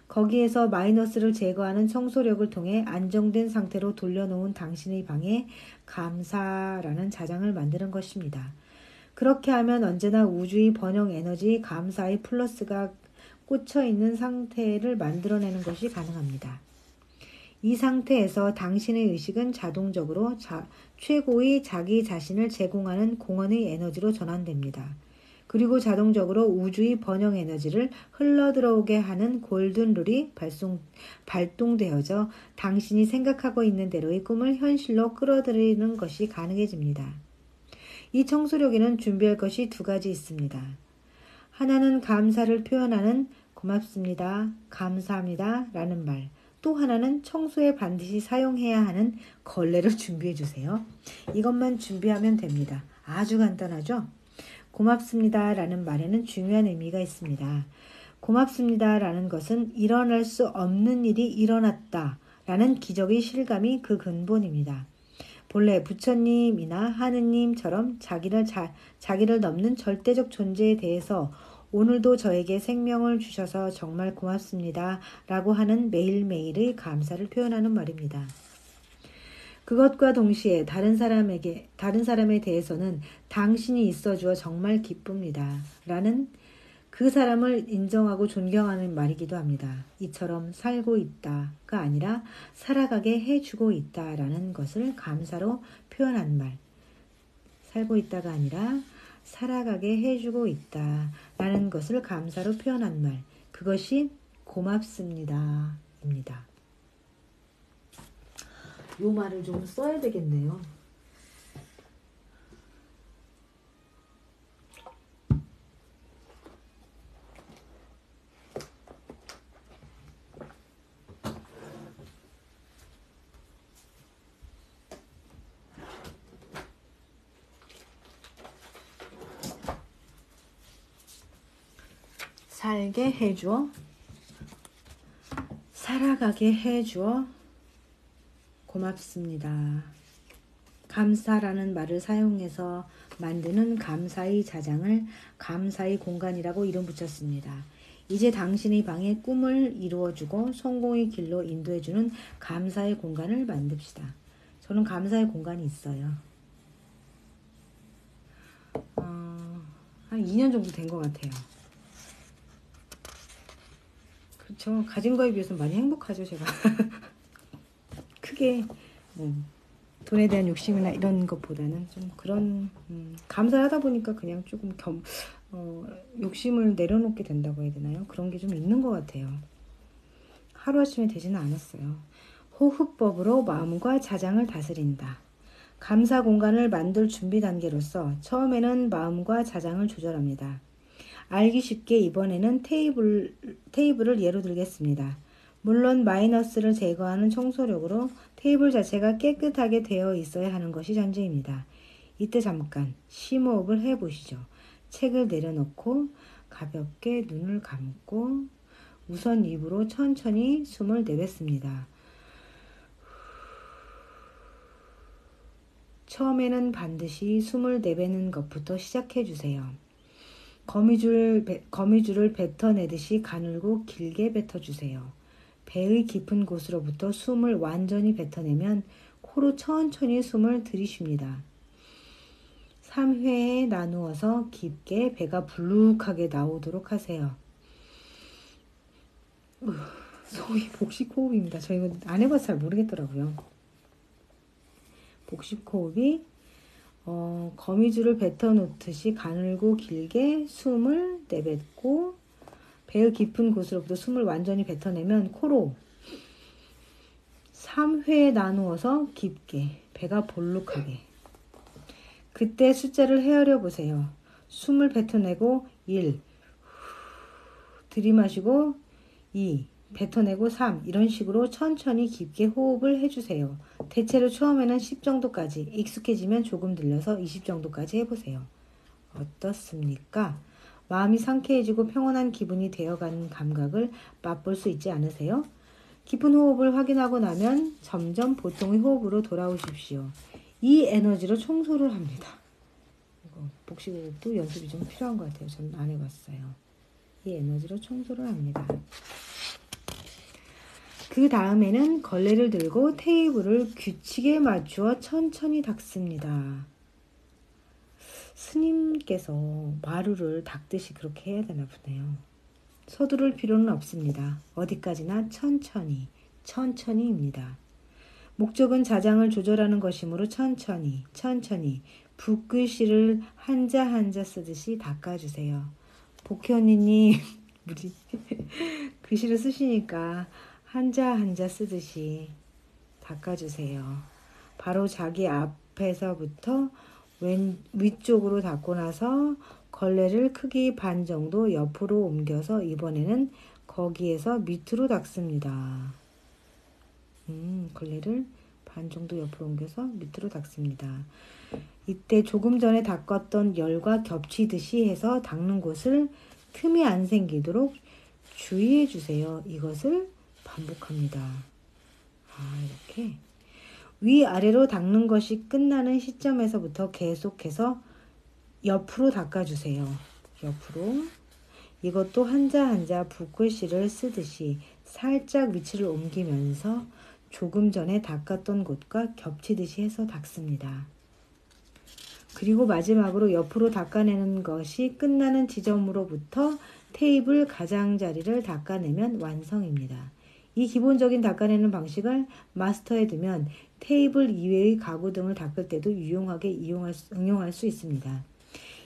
거기에서 마이너스를 제거하는 청소력을 통해 안정된 상태로 돌려놓은 당신의 방에 감사라는 자장을 만드는 것입니다. 그렇게 하면 언제나 우주의 번영 에너지 감사의 플러스가 꽂혀있는 상태를 만들어내는 것이 가능합니다. 이 상태에서 당신의 의식은 자동적으로 최고의 자기 자신을 제공하는 공헌의 에너지로 전환됩니다. 그리고 자동적으로 우주의 번영 에너지를 흘러들어오게 하는 골든 룰이 발동되어져 당신이 생각하고 있는 대로의 꿈을 현실로 끌어들이는 것이 가능해집니다. 이 청소력에는 준비할 것이 두 가지 있습니다. 하나는 감사를 표현하는 고맙습니다, 감사합니다 라는 말, 또 하나는 청소에 반드시 사용해야 하는 걸레를 준비해 주세요. 이것만 준비하면 됩니다. 아주 간단하죠? 고맙습니다 라는 말에는 중요한 의미가 있습니다. 고맙습니다 라는 것은 일어날 수 없는 일이 일어났다 라는 기적의 실감이 그 근본입니다. 본래 부처님이나 하느님처럼 자기를 넘는 절대적 존재에 대해서 오늘도 저에게 생명을 주셔서 정말 고맙습니다 라고 하는 매일매일의 감사를 표현하는 말입니다. 그것과 동시에 다른 사람에 대해서는 당신이 있어주어 정말 기쁩니다 라는 그 사람을 인정하고 존경하는 말이기도 합니다. 이처럼 살고 있다가 아니라 살아가게 해주고 있다라는 것을 감사로 표현한 말. 살고 있다가 아니라 살아가게 해주고 있다라는 것을 감사로 표현한 말. 그것이 고맙습니다 입니다. 요 말을 좀 써야 되겠네요. 살게 해주어, 살아가게 해주어 고맙습니다. 감사라는 말을 사용해서 만드는 감사의 자장을 감사의 공간이라고 이름 붙였습니다. 이제 당신의 방에 꿈을 이루어주고 성공의 길로 인도해주는 감사의 공간을 만듭시다. 저는 감사의 공간이 있어요. 한 2년 정도 된 것 같아요. 그렇죠. 가진 거에 비해서는 많이 행복하죠, 제가. 크게 돈에 대한 욕심이나 이런 것보다는 좀 그런 감사하다 보니까 그냥 조금 욕심을 내려놓게 된다고 해야 되나요? 그런 게 좀 있는 것 같아요. 하루아침에 되지는 않았어요. 호흡법으로 마음과 자장을 다스린다. 감사 공간을 만들 준비 단계로서 처음에는 마음과 자장을 조절합니다. 알기 쉽게 이번에는 테이블을 예로 들겠습니다. 물론 마이너스를 제거하는 청소력으로 테이블 자체가 깨끗하게 되어 있어야 하는 것이 전제입니다. 이때 잠깐 심호흡을 해보시죠. 책을 내려놓고 가볍게 눈을 감고 우선 입으로 천천히 숨을 내뱉습니다. 처음에는 반드시 숨을 내뱉는 것부터 시작해 주세요. 거미줄을 뱉어내듯이 가늘고 길게 뱉어주세요. 배의 깊은 곳으로부터 숨을 완전히 뱉어내면 코로 천천히 숨을 들이쉽니다. 3회에 나누어서 깊게 배가 불룩하게 나오도록 하세요. 소위 복식호흡입니다. 저 이거 안 해봐서 잘 모르겠더라고요. 복식호흡이 거미줄을 뱉어놓듯이 가늘고 길게 숨을 내뱉고 배의 깊은 곳으로부터 숨을 완전히 뱉어내면 코로 3회 나누어서 깊게 배가 볼록하게. 그때 숫자를 헤아려 보세요. 숨을 뱉어내고 1, 들이마시고 2, 뱉어내고 3, 이런 식으로 천천히 깊게 호흡을 해주세요. 대체로 처음에는 10 정도까지, 익숙해지면 조금 늘려서 20 정도까지 해보세요. 어떻습니까? 마음이 상쾌해지고 평온한 기분이 되어가는 감각을 맛볼 수 있지 않으세요? 깊은 호흡을 확인하고 나면 점점 보통의 호흡으로 돌아오십시오. 이 에너지로 청소를 합니다. 이거 복식호흡도 연습이 좀 필요한 것 같아요. 저는 안 해봤어요. 이 에너지로 청소를 합니다. 그 다음에는 걸레를 들고 테이블을 규칙에 맞추어 천천히 닦습니다. 스님께서 마루를 닦듯이 그렇게 해야 되나 보네요. 서두를 필요는 없습니다. 어디까지나 천천히입니다. 목적은 자장을 조절하는 것이므로 천천히 붓글씨를 한자 쓰듯이 닦아주세요. 복희 언니님 우리 글씨를 쓰시니까 한자 쓰듯이 닦아주세요. 바로 자기 앞에서부터 위쪽으로 닦고 나서 걸레를 크기 반 정도 옆으로 옮겨서 이번에는 거기에서 밑으로 닦습니다. 걸레를 반 정도 옆으로 옮겨서 밑으로 닦습니다. 이때 조금 전에 닦았던 열과 겹치듯이 해서 닦는 곳을 틈이 안 생기도록 주의해 주세요. 이것을 반복합니다. 이렇게 위아래로 닦는 것이 끝나는 시점에서부터 계속해서 옆으로 닦아주세요. 옆으로. 이것도 한자 붓글씨를 쓰듯이 살짝 위치를 옮기면서 조금 전에 닦았던 곳과 겹치듯이 해서 닦습니다. 그리고 마지막으로 옆으로 닦아내는 것이 끝나는 지점으로부터 테이블 가장자리를 닦아내면 완성입니다. 이 기본적인 닦아내는 방식을 마스터해 두면 테이블 이외의 가구 등을 닦을 때도 유용하게 응용할 수 있습니다.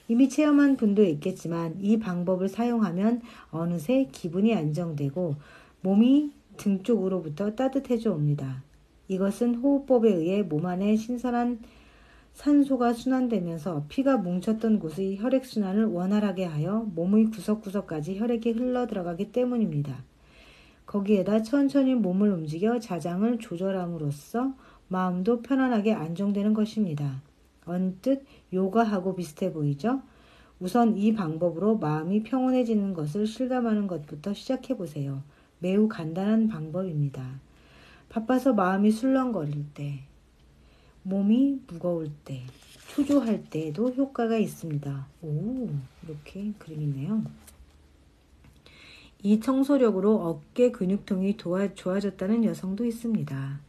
이미 체험한 분도 있겠지만 이 방법을 사용하면 어느새 기분이 안정되고 몸이 등 쪽으로부터 따뜻해져 옵니다. 이것은 호흡법에 의해 몸 안에 신선한 산소가 순환되면서 피가 뭉쳤던 곳의 혈액순환을 원활하게 하여 몸의 구석구석까지 혈액이 흘러들어가기 때문입니다. 거기에다 천천히 몸을 움직여 자장을 조절함으로써 마음도 편안하게 안정되는 것입니다. 언뜻 요가하고 비슷해 보이죠? 우선 이 방법으로 마음이 평온해지는 것을 실감하는 것부터 시작해보세요. 매우 간단한 방법입니다. 바빠서 마음이 술렁거릴 때, 몸이 무거울 때, 초조할 때에도 효과가 있습니다. 이렇게 그림이네요. 이 청소력으로 어깨 근육통이 좋아졌다는 여성도 있습니다.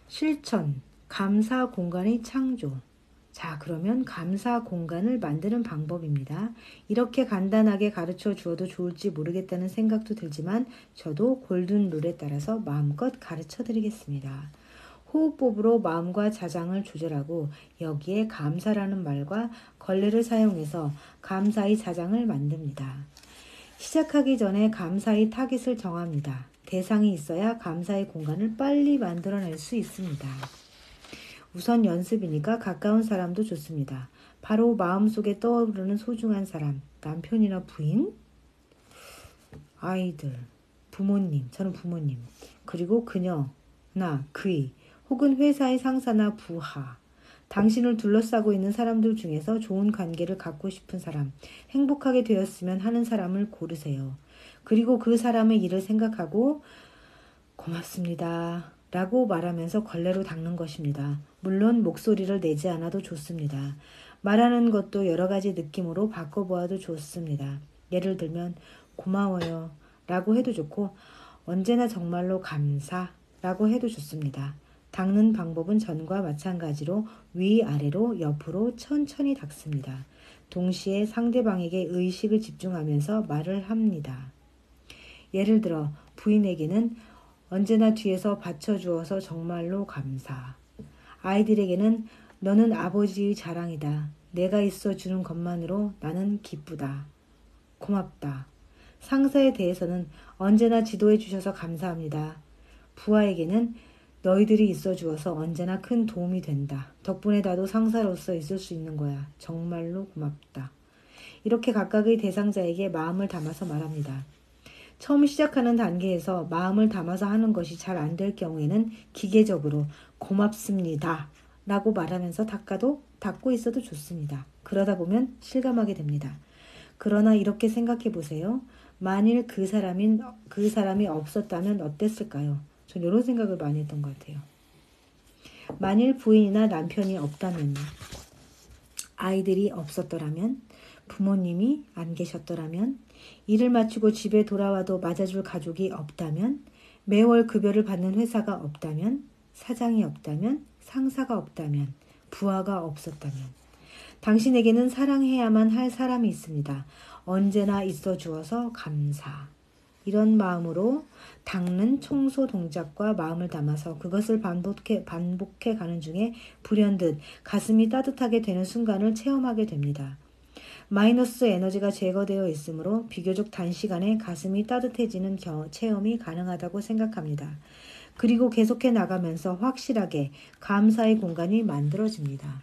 실천, 감사 공간의 창조. 자, 그러면 감사 공간을 만드는 방법입니다. 이렇게 간단하게 가르쳐 주어도 좋을지 모르겠다는 생각도 들지만 저도 골든 룰에 따라서 마음껏 가르쳐 드리겠습니다. 호흡법으로 마음과 자장을 조절하고 여기에 감사라는 말과 걸레를 사용해서 감사의 자장을 만듭니다. 시작하기 전에 감사의 타깃을 정합니다. 대상이 있어야 감사의 공간을 빨리 만들어낼 수 있습니다. 우선 연습이니까 가까운 사람도 좋습니다. 바로 마음속에 떠오르는 소중한 사람, 남편이나 부인, 아이들, 부모님, 저는 부모님, 그리고 그녀, 나, 그이, 혹은 회사의 상사나 부하, 당신을 둘러싸고 있는 사람들 중에서 좋은 관계를 갖고 싶은 사람, 행복하게 되었으면 하는 사람을 고르세요. 그리고 그 사람의 일을 생각하고 고맙습니다 라고 말하면서 걸레로 닦는 것입니다. 물론 목소리를 내지 않아도 좋습니다. 말하는 것도 여러 가지 느낌으로 바꿔보아도 좋습니다. 예를 들면 고마워요 라고 해도 좋고 언제나 정말로 감사 라고 해도 좋습니다. 닦는 방법은 전과 마찬가지로 위아래로 옆으로 천천히 닦습니다. 동시에 상대방에게 의식을 집중하면서 말을 합니다. 예를 들어 부인에게는 언제나 뒤에서 받쳐주어서 정말로 감사. 아이들에게는 너는 아버지의 자랑이다. 내가 있어 주는 것만으로 나는 기쁘다. 고맙다. 상사에 대해서는 언제나 지도해 주셔서 감사합니다. 부하에게는 너희들이 있어 주어서 언제나 큰 도움이 된다. 덕분에 나도 상사로서 있을 수 있는 거야. 정말로 고맙다. 이렇게 각각의 대상자에게 마음을 담아서 말합니다. 처음 시작하는 단계에서 마음을 담아서 하는 것이 잘 안 될 경우에는 기계적으로 고맙습니다 라고 말하면서 닦고 있어도 좋습니다. 그러다 보면 실감하게 됩니다. 그러나 이렇게 생각해 보세요. 만일 그 사람이 없었다면 어땠을까요? 전 이런 생각을 많이 했던 것 같아요. 만일 부인이나 남편이 없다면요. 아이들이 없었더라면, 부모님이 안 계셨더라면, 일을 마치고 집에 돌아와도 맞아줄 가족이 없다면, 매월 급여를 받는 회사가 없다면, 사장이 없다면, 상사가 없다면, 부하가 없었다면, 당신에게는 사랑해야만 할 사람이 있습니다. 언제나 있어 주어서 감사. 이런 마음으로 닦는 청소 동작과 마음을 담아서 그것을 반복해 가는 중에 불현듯 가슴이 따뜻하게 되는 순간을 체험하게 됩니다. 마이너스 에너지가 제거되어 있으므로 비교적 단시간에 가슴이 따뜻해지는 체험이 가능하다고 생각합니다. 그리고 계속해 나가면서 확실하게 감사의 공간이 만들어집니다.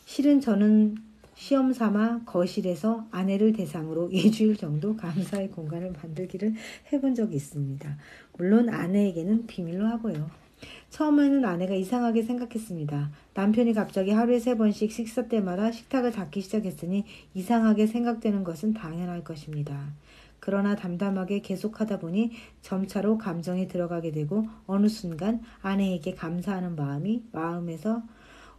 실은 저는 시험 삼아 거실에서 아내를 대상으로 2주일 정도 감사의 공간을 만들기를 해본 적이 있습니다. 물론 아내에게는 비밀로 하고요. 처음에는 아내가 이상하게 생각했습니다. 남편이 갑자기 하루에 3번씩 식사 때마다 식탁을 닦기 시작했으니 이상하게 생각되는 것은 당연할 것입니다. 그러나 담담하게 계속하다 보니 점차로 감정에 들어가게 되고 어느 순간 아내에게 감사하는 마음에서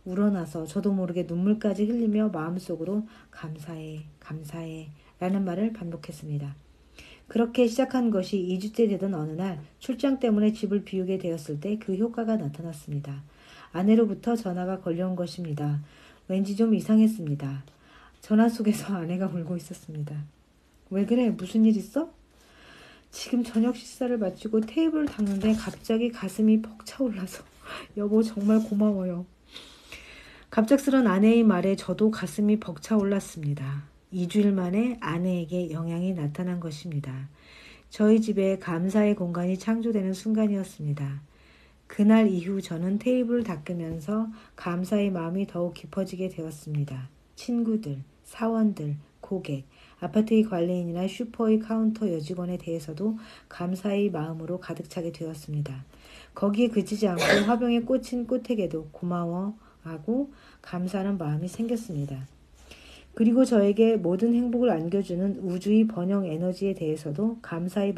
우러나서 저도 모르게 눈물까지 흘리며 마음속으로 감사해, 감사해 라는 말을 반복했습니다. 그렇게 시작한 것이 2주째 되던 어느 날 출장 때문에 집을 비우게 되었을 때 그 효과가 나타났습니다. 아내로부터 전화가 걸려온 것입니다. 왠지 좀 이상했습니다. 전화 속에서 아내가 울고 있었습니다. 왜 그래? 무슨 일 있어? 지금 저녁 식사를 마치고 테이블을 닦는데 갑자기 가슴이 벅차올라서 여보 정말 고마워요. 갑작스런 아내의 말에 저도 가슴이 벅차올랐습니다. 2주일 만에 아내에게 영향이 나타난 것입니다. 저희 집에 감사의 공간이 창조되는 순간이었습니다. 그날 이후 저는 테이블을 닦으면서 감사의 마음이 더욱 깊어지게 되었습니다. 친구들, 사원들, 고객, 아파트의 관리인이나 슈퍼의 카운터 여직원에 대해서도 감사의 마음으로 가득 차게 되었습니다. 거기에 그치지 않고 화병에 꽂힌 꽃에게도 고마워 하고 감사하는 마음이 생겼습니다. 그리고 저에게 모든 행복을 안겨주는 우주의 번영 에너지에 대해서도 감사의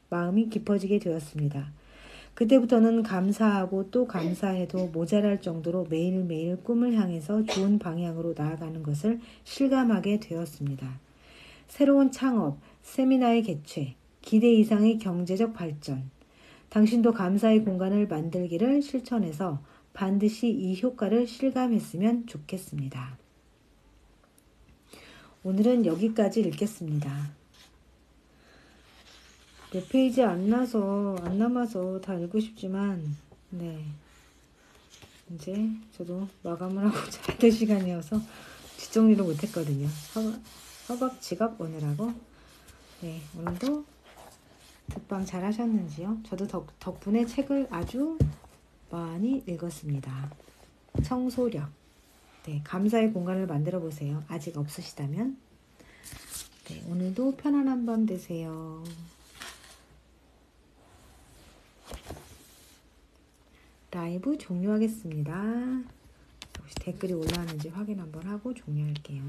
마음이 깊어지게 되었습니다. 그때부터는 감사하고 또 감사해도 모자랄 정도로 매일매일 꿈을 향해서 좋은 방향으로 나아가는 것을 실감하게 되었습니다. 새로운 창업, 세미나의 개최, 기대 이상의 경제적 발전, 당신도 감사의 공간을 만들기를 실천해서 반드시 이 효과를 실감했으면 좋겠습니다. 오늘은 여기까지 읽겠습니다. 몇 페이지 안 남아서 다 읽고 싶지만, 네. 이제 저도 마감을 하고 자야 될 시간이어서 뒷정리를 못했거든요. 허각 지갑 오느라고. 네, 오늘도 듣방 잘 하셨는지요? 저도 덕분에 책을 아주 많이 읽었습니다. 청소력. 네, 감사의 공간을 만들어 보세요. 아직 없으시다면. 네, 오늘도 편안한 밤 되세요. 라이브 종료하겠습니다. 혹시 댓글이 올라왔는지 확인 한번 하고 종료할게요.